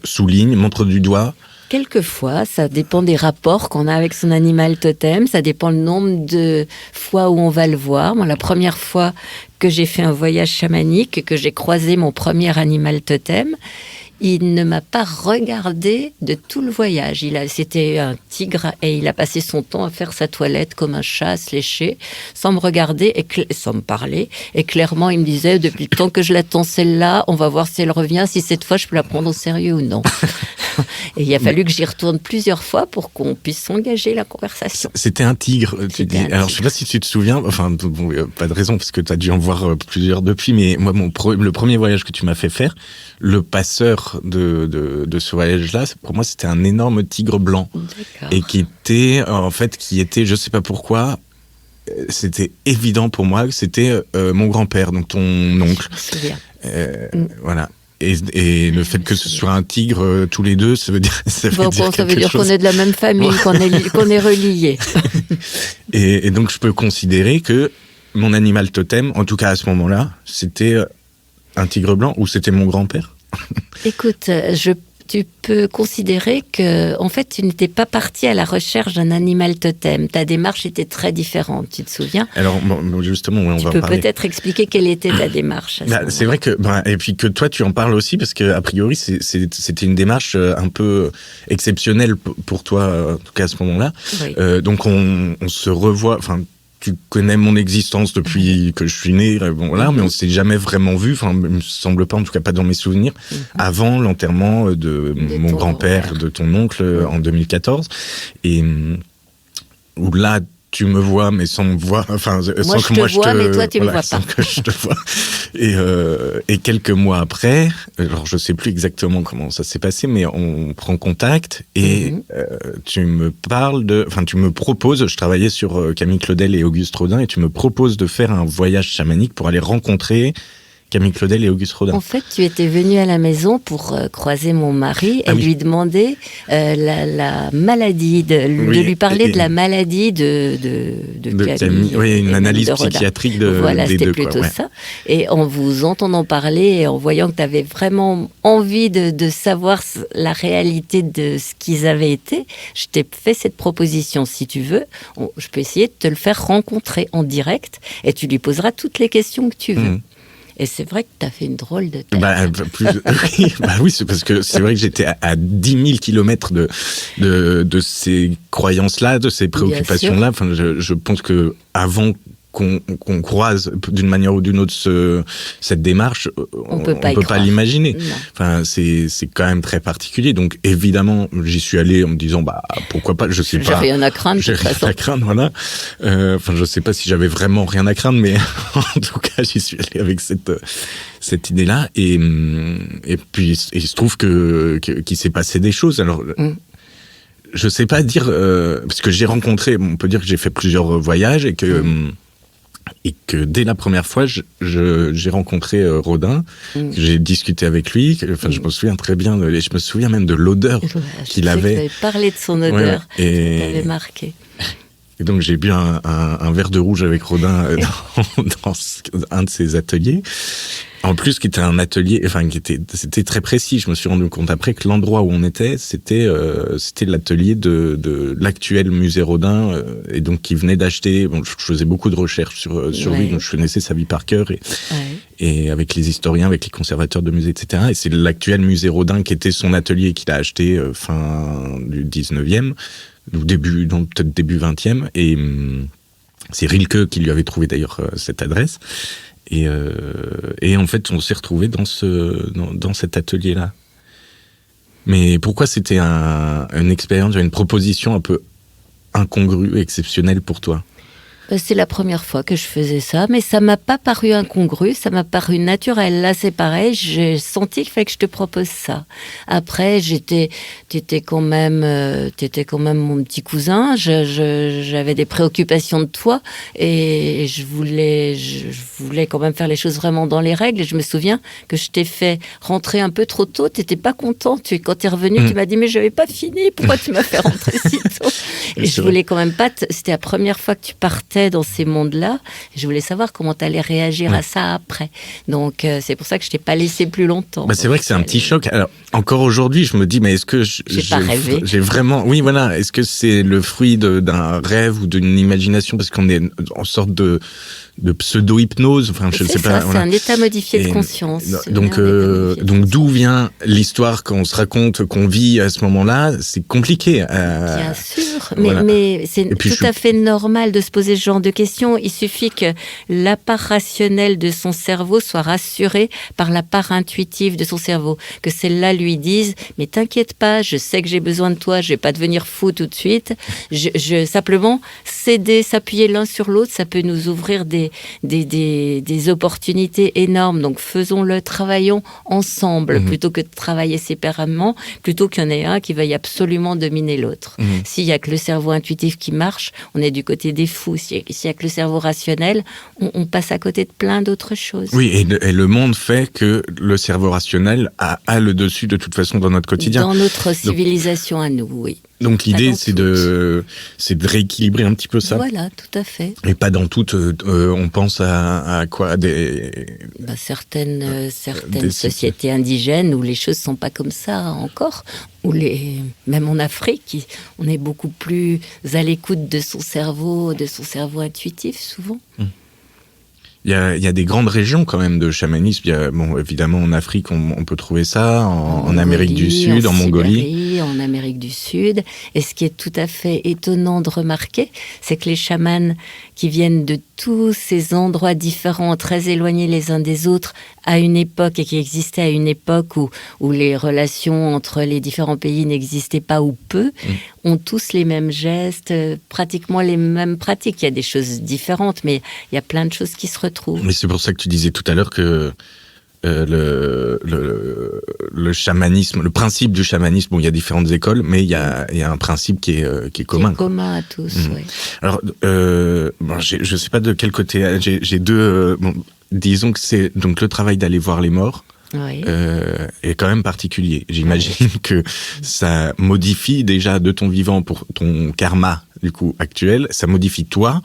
souligne, montre du doigt. Quelquefois, ça dépend des rapports qu'on a avec son animal totem, ça dépend le nombre de fois où on va le voir. Moi, la première fois que j'ai fait un voyage chamanique, que j'ai croisé mon premier animal totem, il ne m'a pas regardé de tout le voyage. C'était un tigre et il a passé son temps à faire sa toilette comme un chat, à se lécher, sans me regarder et sans me parler. Et clairement, il me disait, depuis le temps que je l'attends celle-là, on va voir si elle revient, si cette fois je peux la prendre au sérieux ou non. Et il a fallu que j'y retourne plusieurs fois pour qu'on puisse engager la conversation. C'était un tigre, tu dis. Alors, je ne sais pas si tu te souviens, enfin, bon, pas de raison, parce que tu as dû en voir plusieurs depuis, mais moi, le premier voyage que tu m'as fait faire, le passeur de ce voyage-là, pour moi, c'était un énorme tigre blanc. D'accord. Et qui était, je ne sais pas pourquoi, c'était évident pour moi que c'était mon grand-père, donc ton oncle. Je me souviens. Voilà. Et le fait que ce soit un tigre tous les deux, ça veut dire qu'on est de la même famille, qu'on est reliés. Et donc je peux considérer que mon animal totem, en tout cas à ce moment-là, c'était un tigre blanc ou c'était mon grand-père. Écoute, tu peux considérer que, en fait, tu n'étais pas parti à la recherche d'un animal totem. Ta démarche était très différente, tu te souviens ? Alors, justement, on va en parler. Tu peux peut-être expliquer quelle était ta démarche. C'est vrai que, et puis que toi, tu en parles aussi, parce que a priori, c'était une démarche un peu exceptionnelle pour toi, en tout cas à ce moment-là. Oui. Donc, on se revoit. Enfin, tu connais mon existence depuis que je suis né, mais on s'est jamais vraiment vu, enfin, il me semble pas, en tout cas pas dans mes souvenirs, avant l'enterrement de mon grand-père, de ton oncle, en 2014. Et où là, tu me vois, mais sans me voir, enfin, sans que moi je te vois, mais toi tu me vois sans pas. Que je te vois. Et quelques mois après, alors je sais plus exactement comment ça s'est passé, mais on prend contact et tu me proposes, je travaillais sur Camille Claudel et Auguste Rodin, et tu me proposes de faire un voyage chamanique pour aller rencontrer Camille Claudel et Auguste Rodin. En fait, tu étais venu à la maison pour croiser mon mari et lui demander la maladie, de lui parler de la maladie de Camille. Oui, une analyse psychiatrique des deux. Voilà, c'était plutôt ça. Et en vous entendant parler et en voyant que tu avais vraiment envie de savoir la réalité de ce qu'ils avaient été, je t'ai fait cette proposition. Si tu veux, je peux essayer de te le faire rencontrer en direct et tu lui poseras toutes les questions que tu veux. Et c'est vrai que tu as fait une drôle de tête. Oui, c'est parce que c'est vrai que j'étais à 10 000 kilomètres de ces croyances-là, de ces préoccupations-là. Enfin, je pense que avant qu'on croise d'une manière ou d'une autre cette démarche, on peut pas l'imaginer. Non. Enfin, c'est quand même très particulier. Donc évidemment, j'y suis allé en me disant pourquoi pas. Je sais pas. J'ai rien à craindre. J'ai rien à craindre, voilà. Je sais pas si j'avais vraiment rien à craindre, mais en tout cas, j'y suis allé avec cette idée-là. Et puis il se trouve qu'il s'est passé des choses. Alors. Je sais pas dire parce que j'ai rencontré. On peut dire que j'ai fait plusieurs voyages et que dès la première fois, j'ai rencontré Rodin, j'ai discuté avec lui, enfin, je me souviens très bien, je me souviens même de l'odeur qu'il avait. Tu avais parlé de son odeur, qui t'avait marqué. Et donc j'ai bu un verre de rouge avec Rodin dans un de ses ateliers. En plus, qui était un atelier, c'était très précis. Je me suis rendu compte après que l'endroit où on était, c'était l'atelier de l'actuel musée Rodin, et donc qui venait d'acheter. Bon, je faisais beaucoup de recherches sur lui, donc je connaissais sa vie par cœur et avec les historiens, avec les conservateurs de musées, etc. Et c'est l'actuel musée Rodin qui était son atelier qu'il a acheté fin du 19e, ou peut-être début 20e, et c'est Rilke qui lui avait trouvé d'ailleurs cette adresse. Et en fait, on s'est retrouvés dans cet atelier-là. Mais pourquoi c'était une expérience, une proposition un peu incongrue, exceptionnelle pour toi ? C'est la première fois que je faisais ça, mais ça m'a pas paru incongru, ça m'a paru naturel. Là, c'est pareil, j'ai senti qu'il fallait que je te propose ça. Après, t'étais quand même mon petit cousin. J'avais des préoccupations de toi et je voulais quand même faire les choses vraiment dans les règles. Et je me souviens que je t'ai fait rentrer un peu trop tôt. T'étais pas content. Quand t'es revenu, tu m'as dit mais j'avais pas fini. Pourquoi tu m'as fait rentrer si tôt ? Et je voulais quand même pas. C'était la première fois que tu partais dans ces mondes-là. Je voulais savoir comment tu allais réagir à ça après. Donc, c'est pour ça que je t'ai pas laissé plus longtemps. C'est vrai que c'est un petit choc. Alors, encore aujourd'hui, je me dis, mais est-ce que j'ai vraiment... Oui, voilà. Est-ce que c'est le fruit d'un rêve ou d'une imagination ? Parce qu'on est en sorte de pseudo-hypnose. Enfin, je ne sais pas. C'est un état modifié de conscience. Donc d'où vient l'histoire qu'on se raconte, qu'on vit à ce moment-là ? C'est compliqué. Bien sûr, mais c'est tout à fait normal de se poser ce genre de questions. Il suffit que la part rationnelle de son cerveau soit rassurée par la part intuitive de son cerveau. Que celle-là lui dise « Mais t'inquiète pas, je sais que j'ai besoin de toi, je vais pas devenir fou tout de suite. » Simplement, s'aider, s'appuyer l'un sur l'autre, ça peut nous ouvrir des opportunités énormes. Donc faisons-le, travaillons ensemble plutôt que de travailler séparément, plutôt qu'il y en ait un qui veuille absolument dominer l'autre. S'il y a que le cerveau intuitif qui marche, on est du côté des fous. S'il y a que le cerveau rationnel, on passe à côté de plein d'autres choses. Oui, et le monde fait que le cerveau rationnel a le dessus de toute façon dans notre quotidien. Dans notre civilisation à nous, oui. Donc l'idée, c'est de rééquilibrer un petit peu ça. Voilà, tout à fait. Et pas dans tout, on pense à quoi certaines sociétés indigènes où les choses sont pas comme ça encore, même en Afrique, on est beaucoup plus à l'écoute de son cerveau intuitif souvent. Il y a des grandes régions quand même de chamanisme. Évidemment en Afrique on peut trouver ça, en Amérique du Sud, en Mongolie, en Amérique du Sud. Et ce qui est tout à fait étonnant de remarquer, c'est que les chamans qui viennent de tous ces endroits différents, très éloignés les uns des autres, à une époque et qui existaient à une époque où les relations entre les différents pays n'existaient pas ou peu, ont tous les mêmes gestes, pratiquement les mêmes pratiques. Il y a des choses différentes, mais il y a plein de choses qui se retrouvent. Mais c'est pour ça que tu disais tout à l'heure que le chamanisme, le principe du chamanisme, il y a différentes écoles, mais il y a un principe qui est commun. Qui est commun à tous, oui. Alors, je sais pas de quel côté. J'ai deux. Disons que c'est donc le travail d'aller voir les morts. Oui. Est quand même particulier. J'imagine que ça modifie déjà de ton vivant pour ton karma du coup actuel. Ça modifie toi,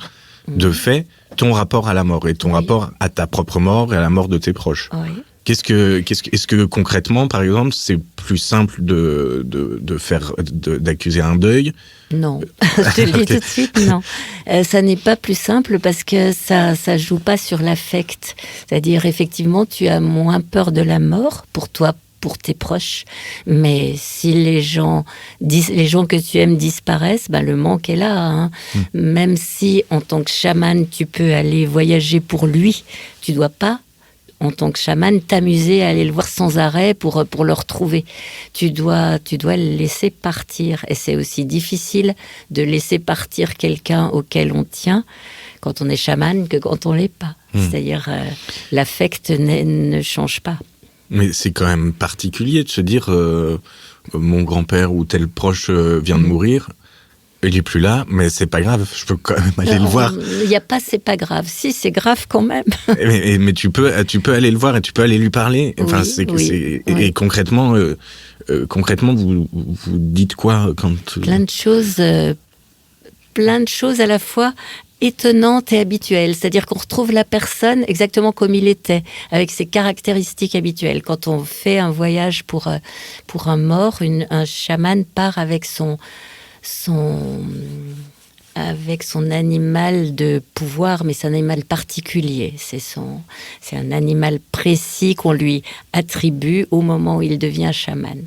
de fait, ton rapport à la mort et ton rapport à ta propre mort et à la mort de tes proches. Oui. Est-ce que concrètement, par exemple, c'est plus simple d'accuser un deuil ? Non, je te le dis tout de suite, non. Ça n'est pas plus simple parce que ça joue pas sur l'affect. C'est-à-dire, effectivement, tu as moins peur de la mort pour toi, pour tes proches. Mais si les gens que tu aimes disparaissent, le manque est là. Hein. Même si, en tant que chaman, tu peux aller voyager pour lui, tu dois pas, en tant que chaman, t'amuser à aller le voir sans arrêt pour le retrouver. Tu dois le laisser partir. Et c'est aussi difficile de laisser partir quelqu'un auquel on tient quand on est chaman que quand on l'est pas. C'est-à-dire, l'affect ne change pas. Mais c'est quand même particulier de se dire mon grand-père ou tel proche vient de mourir. Il est plus là, mais c'est pas grave, je peux quand même aller le voir. Il n'y a pas, c'est pas grave. Si, c'est grave quand même. mais tu peux aller le voir et tu peux aller lui parler. Enfin, et concrètement, vous dites quoi quand... Plein de choses à la fois étonnante et habituelle. C'est-à-dire qu'on retrouve la personne exactement comme il était, avec ses caractéristiques habituelles. Quand on fait un voyage pour un mort, un chaman part avec son animal de pouvoir, mais c'est un animal particulier. C'est un animal précis qu'on lui attribue au moment où il devient chaman.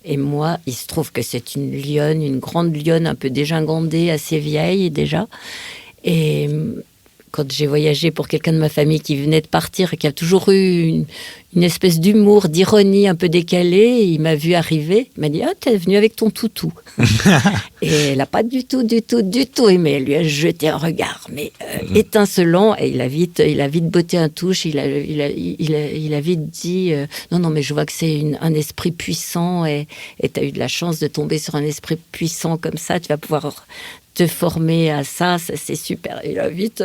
Et moi, il se trouve que c'est une lionne, une grande lionne, un peu dégingandée, assez vieille déjà. Et quand j'ai voyagé pour quelqu'un de ma famille qui venait de partir et qui a toujours eu une espèce d'humour, d'ironie un peu décalée, il m'a vu arriver, il m'a dit « Ah, t'es venu avec ton toutou ». Et elle n'a pas du tout aimé. Elle lui a jeté un regard, mais étincelant, et il a vite botté un touche, il a vite dit non, mais je vois que c'est un esprit puissant, et tu as eu de la chance de tomber sur un esprit puissant comme ça, tu vas pouvoir te former à ça c'est super. Il a vite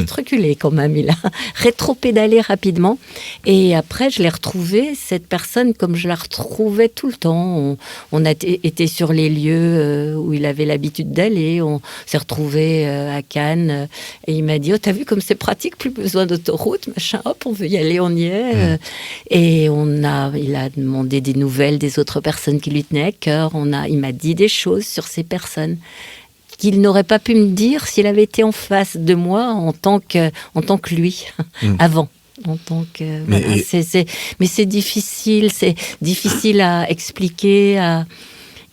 reculé quand même, il a rétro-pédalé rapidement. Et après, je l'ai retrouvé, cette personne, comme je la retrouvais tout le temps. On a été sur les lieux où il avait l'habitude d'aller, on s'est retrouvés à Cannes, et il m'a dit « Oh, t'as vu comme c'est pratique, plus besoin d'autoroute, machin, hop, on veut y aller, on y est. » Et il a demandé des nouvelles des autres personnes qui lui tenaient à cœur. Il m'a dit des choses sur ces personnes qu'il n'aurait pas pu me dire s'il avait été en face de moi en tant que lui, avant. Mais c'est difficile à expliquer,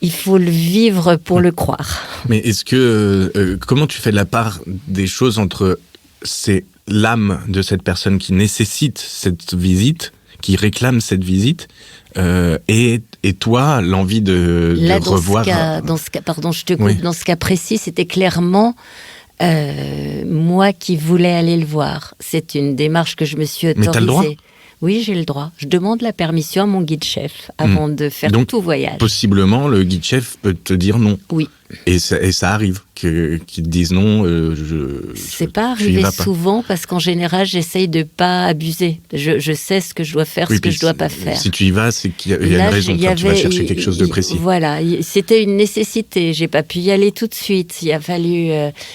il faut le vivre pour le croire. Mais est-ce que, comment tu fais la part des choses entre c'est l'âme de cette personne qui nécessite cette visite, qui réclame cette visite, et toi, l'envie de revoir... Dans ce cas, pardon, je te coupe, oui. Dans ce cas précis, c'était clairement moi qui voulais aller le voir. C'est une démarche que je me suis autorisée. Mais t'as le droit ? Oui, j'ai le droit. Je demande la permission à mon guide-chef avant de faire tout voyage. Possiblement, le guide-chef peut te dire non. Oui. Et ça arrive qu'ils te disent non. C'est pas arrivé souvent parce qu'en général, j'essaye de pas abuser. Je sais ce que je dois faire, ce que je dois pas faire. Si tu y vas, c'est qu'il y a une raison. Tu vas chercher quelque chose de précis. Voilà, c'était une nécessité. J'ai pas pu y aller tout de suite. Il a fallu.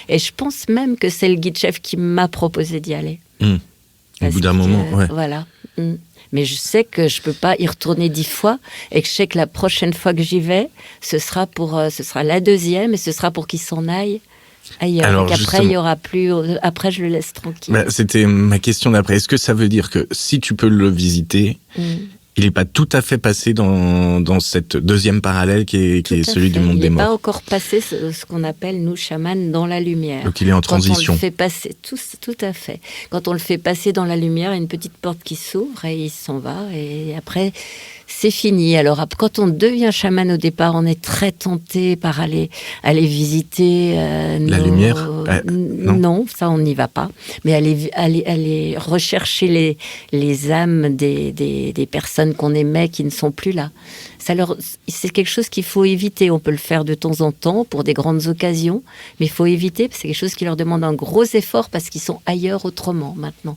Et je pense même que c'est le guide-chef qui m'a proposé d'y aller. Au bout d'un moment, ouais. Voilà. Mais je sais que je peux pas y retourner 10 fois et que je sais que la prochaine fois que j'y vais, ce sera la deuxième et ce sera pour qu'il s'en aille ailleurs. Alors, après, il y aura plus. Après, je le laisse tranquille. C'était ma question d'après. Est-ce que ça veut dire que si tu peux le visiter, il n'est pas tout à fait passé dans cette deuxième parallèle qui est celui du monde des morts? Il n'est pas encore passé ce qu'on appelle, nous, chamans, dans la lumière. Donc il est en transition. Quand on le fait passer, tout à fait. Quand on le fait passer dans la lumière, il y a une petite porte qui s'ouvre et il s'en va. Et après, c'est fini. Alors, quand on devient chaman au départ, on est très tenté par aller visiter la lumière. Non, ça, on n'y va pas. Mais aller rechercher les âmes des personnes qu'on aimait qui ne sont plus là. C'est quelque chose qu'il faut éviter. On peut le faire de temps en temps pour des grandes occasions, mais il faut éviter, parce que c'est quelque chose qui leur demande un gros effort parce qu'ils sont ailleurs autrement maintenant.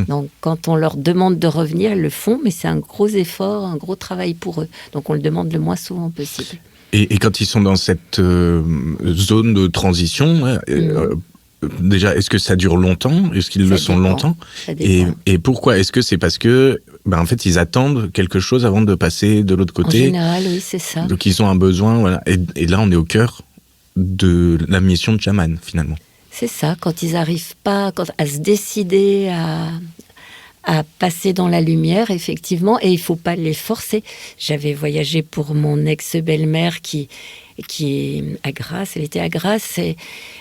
Donc, quand on leur demande de revenir, ils le font, mais c'est un gros effort, un gros travail pour eux. Donc, on le demande le moins souvent possible. Et quand ils sont dans cette zone de transition, déjà, est-ce que ça dure longtemps ? Est-ce qu'ils le sont longtemps ? Et pourquoi ? Est-ce que c'est parce que, en fait, ils attendent quelque chose avant de passer de l'autre côté ? En général, oui, c'est ça. Donc, ils ont un besoin, voilà. Et là, on est au cœur de la mission de chaman, finalement. C'est ça, quand ils n'arrivent pas à se décider à passer dans la lumière, effectivement, et il ne faut pas les forcer. J'avais voyagé pour mon ex-belle-mère qui est à Grasse, elle était à Grasse, et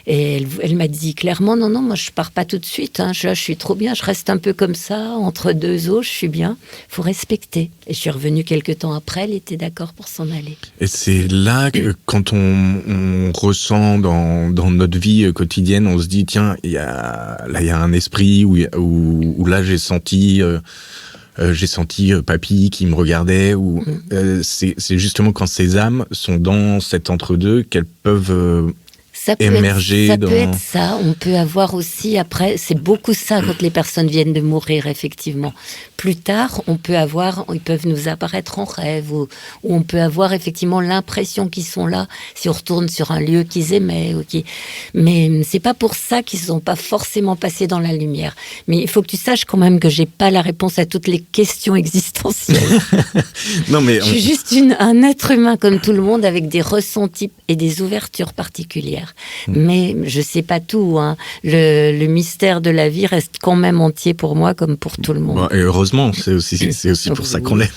elle m'a dit clairement, non, moi je pars pas tout de suite, je suis trop bien, je reste un peu comme ça, entre deux eaux, je suis bien, faut respecter. Et je suis revenue quelques temps après, elle était d'accord pour s'en aller. Et c'est là que, quand on ressent dans notre vie quotidienne, on se dit, tiens, il y a un esprit où là j'ai senti papy qui me regardait, c'est justement quand ces âmes sont dans cet entre-deux qu'elles peuvent émerger ça peut être ça. On peut avoir aussi, après, c'est beaucoup ça quand les personnes viennent de mourir, effectivement. Plus tard, ils peuvent nous apparaître en rêve, ou on peut avoir effectivement l'impression qu'ils sont là, si on retourne sur un lieu qu'ils aimaient. Mais c'est pas pour ça qu'ils ne sont pas forcément passés dans la lumière. Mais il faut que tu saches quand même que j'ai pas la réponse à toutes les questions existentielles. Non, mais je suis juste un être humain comme tout le monde, avec des ressentis et des ouvertures particulières. Mais je sais pas tout. Hein. Le mystère de la vie reste quand même entier pour moi, comme pour tout le monde. Bon, et heureusement, c'est aussi pour ça qu'on l'aime.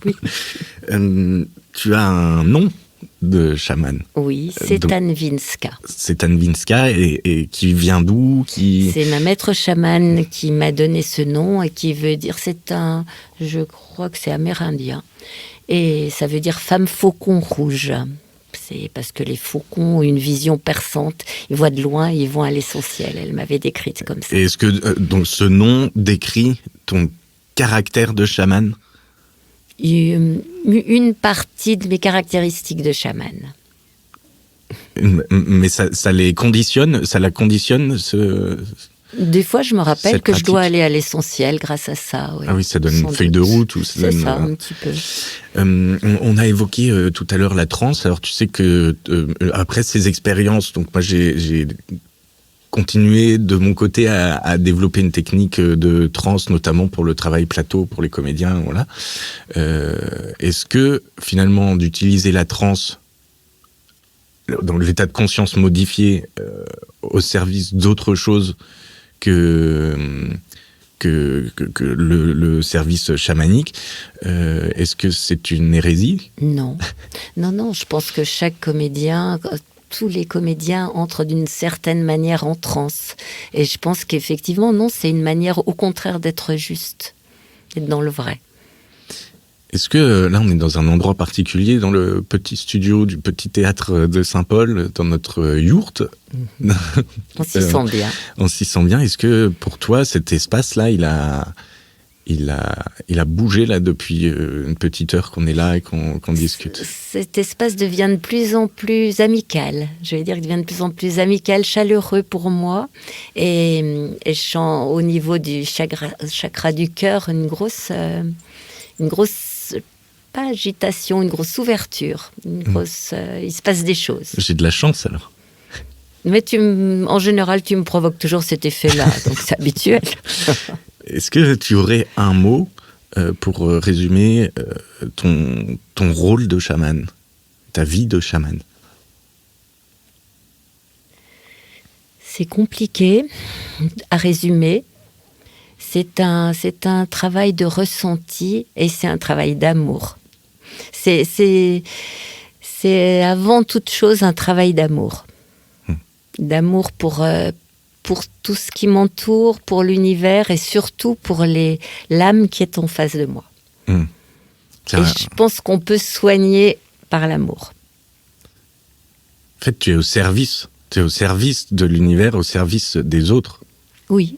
Oui. Tu as un nom de chaman. Oui, c'est Tanvinska. C'est Tanvinska, et qui vient d'où C'est ma maître chamane qui m'a donné ce nom, et qui veut dire, je crois que c'est amérindien, et ça veut dire femme faucon rouge. C'est parce que les faucons ont une vision perçante, ils voient de loin, ils vont à l'essentiel. Elle m'avait décrite comme ça. Et est-ce que donc ce nom décrit ton caractère de chaman ? Une partie de mes caractéristiques de chaman. Mais ça les conditionne, ça la conditionne Des fois, je me rappelle cette que pratique. je dois aller à l'essentiel grâce à ça. Oui. Ah oui, ça donne une feuille de route. C'est ça, un petit peu. On a évoqué tout à l'heure la transe. Alors tu sais que après ces expériences, donc moi j'ai continué de mon côté à développer une technique de transe, notamment pour le travail plateau, pour les comédiens. Voilà. Est-ce que finalement d'utiliser la transe dans l'état de conscience modifié au service d'autre chose que le service chamanique, est-ce que c'est une hérésie ? Non, je pense que chaque comédien, tous les comédiens entrent d'une certaine manière en transe. Et je pense qu'effectivement, non, c'est une manière au contraire d'être juste, d'être dans le vrai. Est-ce que là, on est dans un endroit particulier, dans le petit studio du petit théâtre de Saint-Paul, dans notre yourte ? On s'y sent bien. On s'y sent bien. Est-ce que pour toi, cet espace-là, il a bougé là depuis une petite heure qu'on est là et qu'on discute ? Cet espace devient de plus en plus amical. Je vais dire qu'il devient de plus en plus amical, chaleureux pour moi. Et je sens au niveau du chakra du cœur une grosse pas agitation, une grosse ouverture, il se passe des choses. J'ai de la chance alors. Mais en général, tu me provoques toujours cet effet-là, donc c'est habituel. Est-ce que tu aurais un mot pour résumer ton rôle de chaman, ta vie de chaman ? C'est compliqué à résumer. C'est un travail de ressenti et c'est un travail d'amour. C'est avant toute chose un travail d'amour. D'amour pour tout ce qui m'entoure, pour l'univers et surtout pour l'âme qui est en face de moi. Et je pense qu'on peut soigner par l'amour. En fait, tu es au service de l'univers, au service des autres. Oui.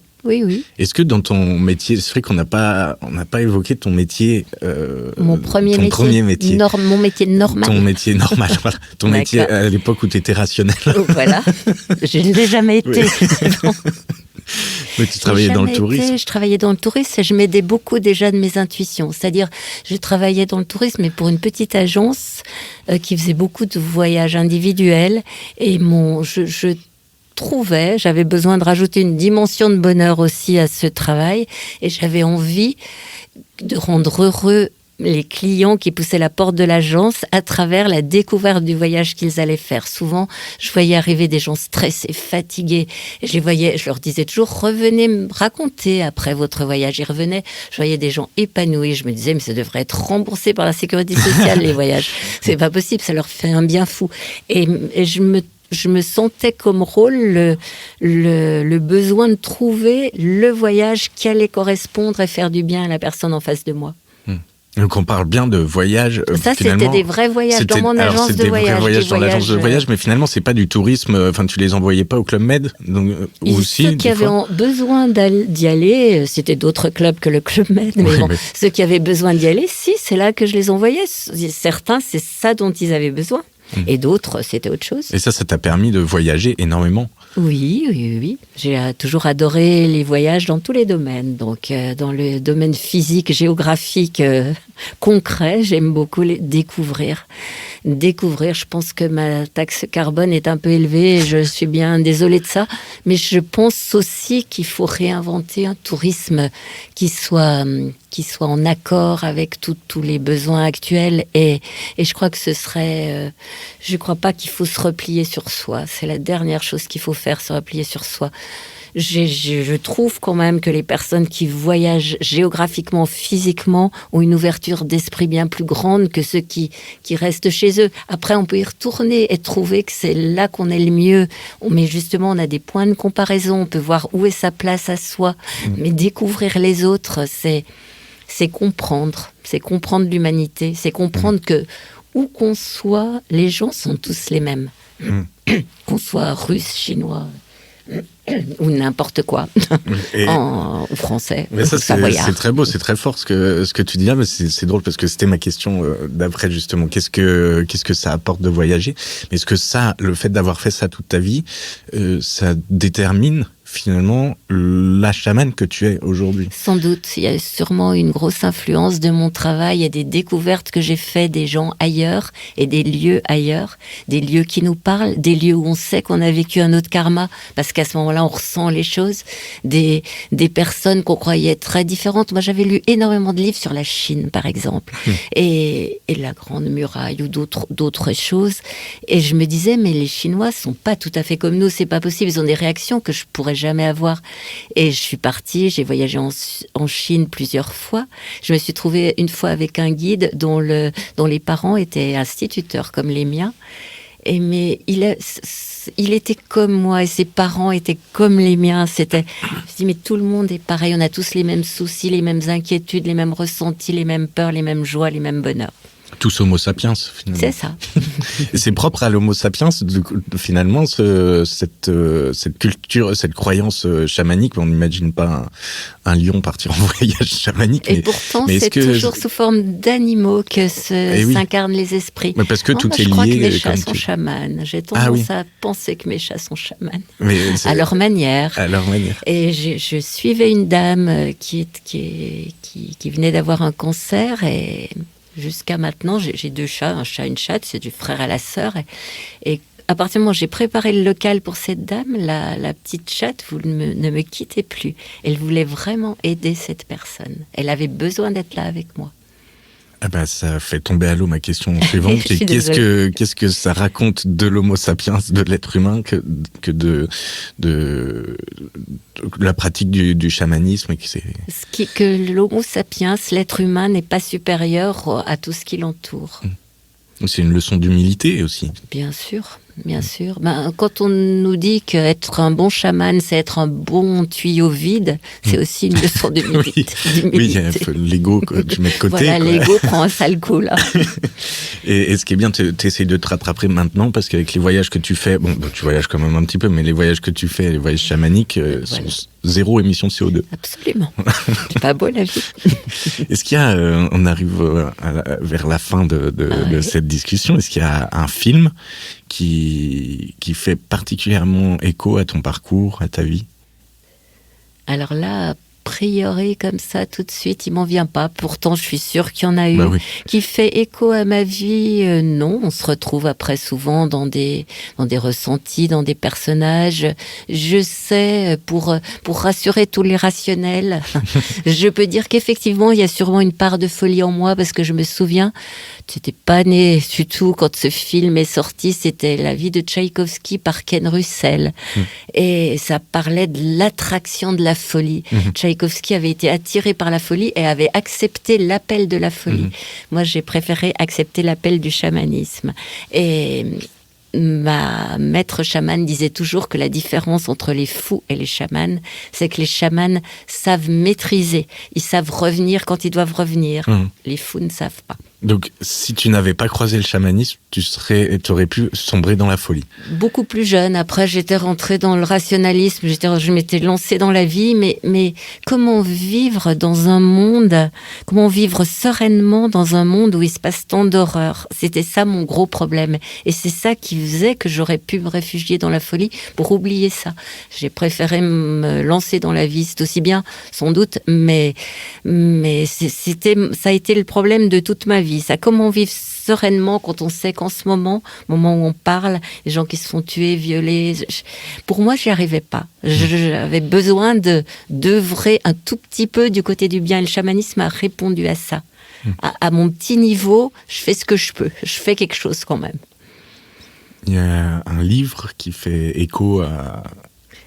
Est-ce que dans ton métier, c'est vrai qu'on n'a pas évoqué ton métier, mon premier métier, mon métier normal. Ton métier normal, voilà. Ton métier à l'époque où tu étais rationnel. Voilà, je ne l'ai jamais été. Oui. Mais tu travaillais dans le tourisme. Je travaillais dans le tourisme et je m'aidais beaucoup déjà de mes intuitions. C'est-à-dire, je travaillais dans le tourisme, mais pour une petite agence qui faisait beaucoup de voyages individuels. Et j'avais besoin de rajouter une dimension de bonheur aussi à ce travail et j'avais envie de rendre heureux les clients qui poussaient la porte de l'agence à travers la découverte du voyage qu'ils allaient faire. Souvent, je voyais arriver des gens stressés, fatigués. Et je leur disais toujours, revenez me raconter après votre voyage. Ils revenaient, je voyais des gens épanouis. Je me disais, mais ça devrait être remboursé par la sécurité sociale, les voyages. C'est pas possible, ça leur fait un bien fou. Et je me sentais comme rôle le besoin de trouver le voyage qui allait correspondre et faire du bien à la personne en face de moi. Donc on parle bien de voyage. Ça, c'était des vrais voyages dans mon agence de voyage. Vrais voyages dans l'agence de voyage, mais finalement, c'est pas du tourisme. Enfin, tu les envoyais pas au Club Med, donc aussi. Ceux qui avaient besoin d'y aller, c'était d'autres clubs que le Club Med, mais ceux qui avaient besoin d'y aller, c'est là que je les envoyais. Certains, c'est ça dont ils avaient besoin. Et d'autres, c'était autre chose. Et ça t'a permis de voyager énormément. Oui. J'ai toujours adoré les voyages dans tous les domaines. Donc, dans le domaine physique, géographique, concret, j'aime beaucoup découvrir. Je pense que ma taxe carbone est un peu élevée et je suis bien désolée de ça. Mais je pense aussi qu'il faut réinventer un tourisme qui soit en accord avec tous les besoins actuels. Et je crois que je crois pas qu'il faut se replier sur soi. C'est la dernière chose qu'il faut faire, se replier sur soi. Je trouve quand même que les personnes qui voyagent géographiquement, physiquement, ont une ouverture d'esprit bien plus grande que ceux qui restent chez eux. Après, on peut y retourner et trouver que c'est là qu'on est le mieux. Mais justement, on a des points de comparaison. On peut voir où est sa place à soi. Mais découvrir les autres, c'est comprendre. C'est comprendre l'humanité. C'est comprendre que où qu'on soit, les gens sont tous les mêmes. Qu'on soit russe, chinois... ou n'importe quoi, ou français, mais ça, savoyard. C'est très beau, c'est très fort ce que tu dis là, mais c'est drôle parce que c'était ma question d'après justement. Qu'est-ce que ça apporte de voyager? Mais est-ce que le fait d'avoir fait ça toute ta vie, ça détermine finalement la chamane que tu es aujourd'hui? Sans doute, il y a sûrement une grosse influence de mon travail et des découvertes que j'ai fait des gens ailleurs et des lieux ailleurs, des lieux qui nous parlent, des lieux où on sait qu'on a vécu un autre karma, parce qu'à ce moment-là, on ressent les choses, des personnes qu'on croyait très différentes. Moi, j'avais lu énormément de livres sur la Chine, par exemple, et la Grande Muraille ou d'autres choses, et je me disais, mais les Chinois sont pas tout à fait comme nous, c'est pas possible, ils ont des réactions que je pourrais jamais avoir. Et je suis partie, j'ai voyagé en Chine plusieurs fois. Je me suis trouvée une fois avec un guide dont les parents étaient instituteurs comme les miens. Mais il était comme moi et ses parents étaient comme les miens. Je me suis dit, mais tout le monde est pareil. On a tous les mêmes soucis, les mêmes inquiétudes, les mêmes ressentis, les mêmes peurs, les mêmes joies, les mêmes bonheurs. Tous homo sapiens, finalement. C'est ça. C'est propre à l'homo sapiens, finalement, cette culture, cette croyance chamanique. On n'imagine pas un lion partir en voyage chamanique. Et pourtant, c'est toujours sous forme d'animaux que s'incarnent les esprits. Mais parce que tout est lié. Je crois que mes chats sont chamanes. J'ai tendance à penser que mes chats sont chamanes. À leur manière. Et je suivais une dame qui venait d'avoir un cancer et... Jusqu'à maintenant, j'ai 2 chats, un chat, une chatte, c'est du frère à la sœur. Et à partir du moment où j'ai préparé le local pour cette dame, la petite chatte ne me quittait plus. Elle voulait vraiment aider cette personne. Elle avait besoin d'être là avec moi. Ah bah, ça fait tomber à l'eau ma question suivante. Qu'est-ce que ça raconte de l'homo sapiens, de l'être humain, que de la pratique du chamanisme que l'homo sapiens, l'être humain, n'est pas supérieur à tout ce qui l'entoure. C'est une leçon d'humilité aussi. Bien sûr. Quand on nous dit qu'être un bon chaman, c'est être un bon tuyau vide, c'est aussi une leçon d'humilité. Oui, l'ego que tu mets de côté. Voilà, l'ego prend un sale coup, là. Et ce qui est bien, tu essayes de te rattraper maintenant, parce qu'avec les voyages que tu fais, tu voyages quand même un petit peu, mais les voyages que tu fais, les voyages chamaniques, sont 0 émission de CO2. Absolument. C'est pas beau, la vie. Est-ce qu'il y a, on arrive vers la fin de cette discussion, est-ce qu'il y a un film qui fait particulièrement écho à ton parcours, à ta vie? Alors là, a priori, comme ça, tout de suite, il m'en vient pas. Pourtant, je suis sûre qu'il y en a eu. Qui fait écho à ma vie, non. On se retrouve après souvent dans des ressentis, dans des personnages. Je sais, pour rassurer tous les rationnels, je peux dire qu'effectivement, il y a sûrement une part de folie en moi, parce que je me souviens, j'étais pas née du tout quand ce film est sorti. C'était La vie de Tchaïkovski par Ken Russell. Et ça parlait de l'attraction de la folie. Tchaïkovski avait été attiré par la folie et avait accepté l'appel de la folie. Moi, j'ai préféré accepter l'appel du chamanisme. Et ma maître chamane disait toujours que la différence entre les fous et les chamans, c'est que les chamans savent maîtriser. Ils savent revenir quand ils doivent revenir. Les fous ne savent pas. Donc, si tu n'avais pas croisé le chamanisme, tu aurais pu sombrer dans la folie. Beaucoup plus jeune. Après, j'étais rentrée dans le rationalisme. Je m'étais lancée dans la vie. Mais comment vivre dans un monde, comment vivre sereinement dans un monde où il se passe tant d'horreurs? C'était ça mon gros problème. Et c'est ça qui faisait que j'aurais pu me réfugier dans la folie pour oublier ça. J'ai préféré me lancer dans la vie. C'est aussi bien, sans doute. Mais ça a été le problème de toute ma vie. Ça, comment vivre sereinement quand on sait qu'en ce moment où on parle, les gens qui se font tuer, violer, pour moi, j'y arrivais pas. J'avais besoin d'œuvrer un tout petit peu du côté du bien. Et le chamanisme a répondu à ça. À mon petit niveau, je fais ce que je peux. Je fais quelque chose quand même. Il y a un livre qui fait écho à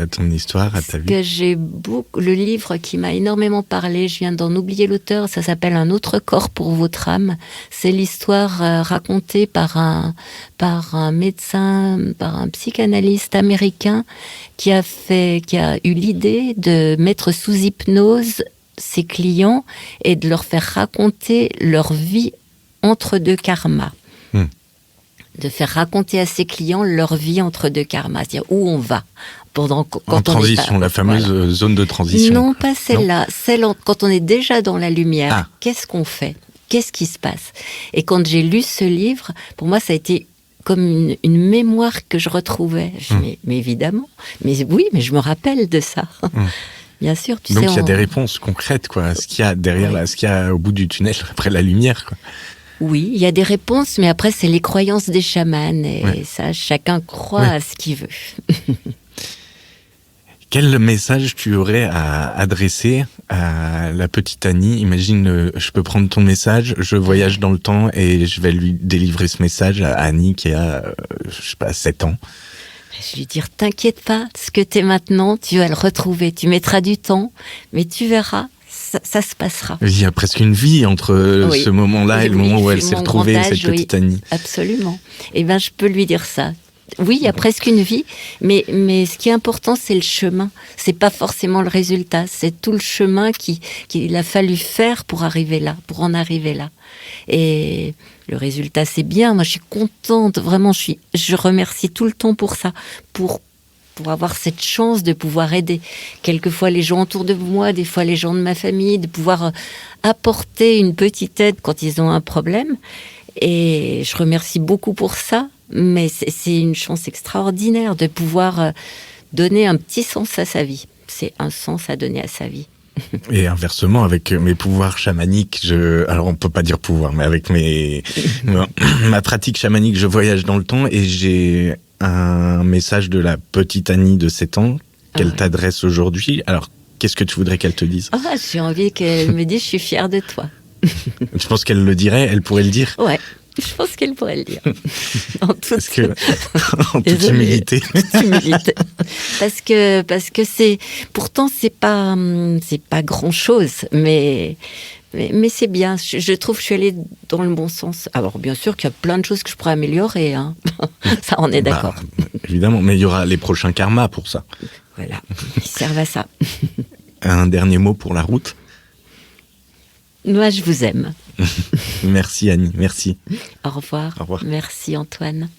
ton histoire, à ta vie. Le livre qui m'a énormément parlé, je viens d'en oublier l'auteur, ça s'appelle Un autre corps pour votre âme. C'est l'histoire racontée par un médecin, par un psychanalyste américain qui a eu l'idée de mettre sous hypnose ses clients et de leur faire raconter leur vie entre deux karmas. De faire raconter à ses clients leur vie entre deux karmas, c'est-à-dire où on va. En transition, la fameuse zone de transition. Non, pas celle-là. Quand on est déjà dans la lumière, qu'est-ce qu'on fait? Qu'est-ce qui se passe? Et quand j'ai lu ce livre, pour moi, ça a été comme une mémoire que je retrouvais. Mais évidemment. Mais oui, mais je me rappelle de ça. Bien sûr. Donc il y a des réponses concrètes, quoi. Ce qu'il y a derrière, ce qu'il y a au bout du tunnel, après la lumière, quoi. Oui, il y a des réponses, mais après, c'est les croyances des chamans. Et ça, chacun croit à ce qu'il veut. Quel message tu aurais à adresser à la petite Annie? Imagine, je peux prendre ton message, je voyage dans le temps et je vais lui délivrer ce message à Annie qui a, 7 ans. Je vais lui dire, t'inquiète pas, ce que t'es maintenant, tu vas le retrouver. Tu mettras du temps, mais tu verras. Ça se passera. Il y a presque une vie entre ce moment-là et le moment où elle s'est retrouvée, cette petite Annie. Absolument. Et je peux lui dire ça. Oui, il y a presque une vie, mais ce qui est important, c'est le chemin. C'est pas forcément le résultat, c'est tout le chemin qu'il a fallu faire pour arriver là, pour en arriver là. Et le résultat, c'est bien. Moi, je suis contente, vraiment. Je remercie tout le temps pour ça, pour avoir cette chance de pouvoir aider quelquefois les gens autour de moi, des fois les gens de ma famille, de pouvoir apporter une petite aide quand ils ont un problème. Et je remercie beaucoup pour ça, mais c'est une chance extraordinaire de pouvoir donner un petit sens à sa vie. C'est un sens à donner à sa vie. Et inversement, avec mes pouvoirs chamaniques, alors on peut pas dire pouvoir, mais avec ma pratique chamanique, je voyage dans le temps et j'ai un message de la petite Annie de 7 ans qu'elle t'adresse aujourd'hui. Alors, qu'est-ce que tu voudrais qu'elle te dise? J'ai envie qu'elle me dise « je suis fière de toi ». Tu penses qu'elle le dirait? Elle pourrait le dire? Ouais, je pense qu'elle pourrait le dire. En toute humilité. Parce que pourtant c'est pas grand-chose, mais c'est bien. Je trouve que je suis allée dans le bon sens. Alors, bien sûr qu'il y a plein de choses que je pourrais améliorer. Hein. Ça, on est d'accord. Évidemment, mais il y aura les prochains karmas pour ça. Voilà, ils servent à ça. Un dernier mot pour la route? Moi, je vous aime. Merci Annie, merci. Au revoir. Au revoir. Merci Antoine.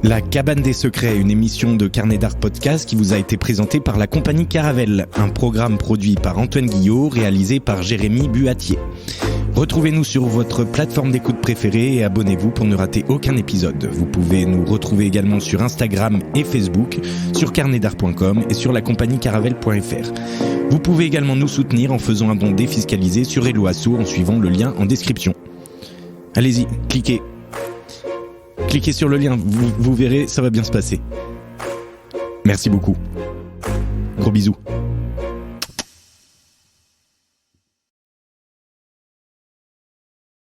La Cabane des Secrets, une émission de Carnet d'Art Podcast qui vous a été présentée par la compagnie Caravelle, un programme produit par Antoine Guillot, réalisé par Jérémy Buatier. Retrouvez-nous sur votre plateforme d'écoute préférée et abonnez-vous pour ne rater aucun épisode. Vous pouvez nous retrouver également sur Instagram et Facebook, sur carnetdart.com et sur lacompagniecaravelle.fr. Vous pouvez également nous soutenir en faisant un don défiscalisé sur Hello Asso en suivant le lien en description. Allez-y, cliquez. Cliquez sur le lien, vous verrez, ça va bien se passer. Merci beaucoup. Gros bisous.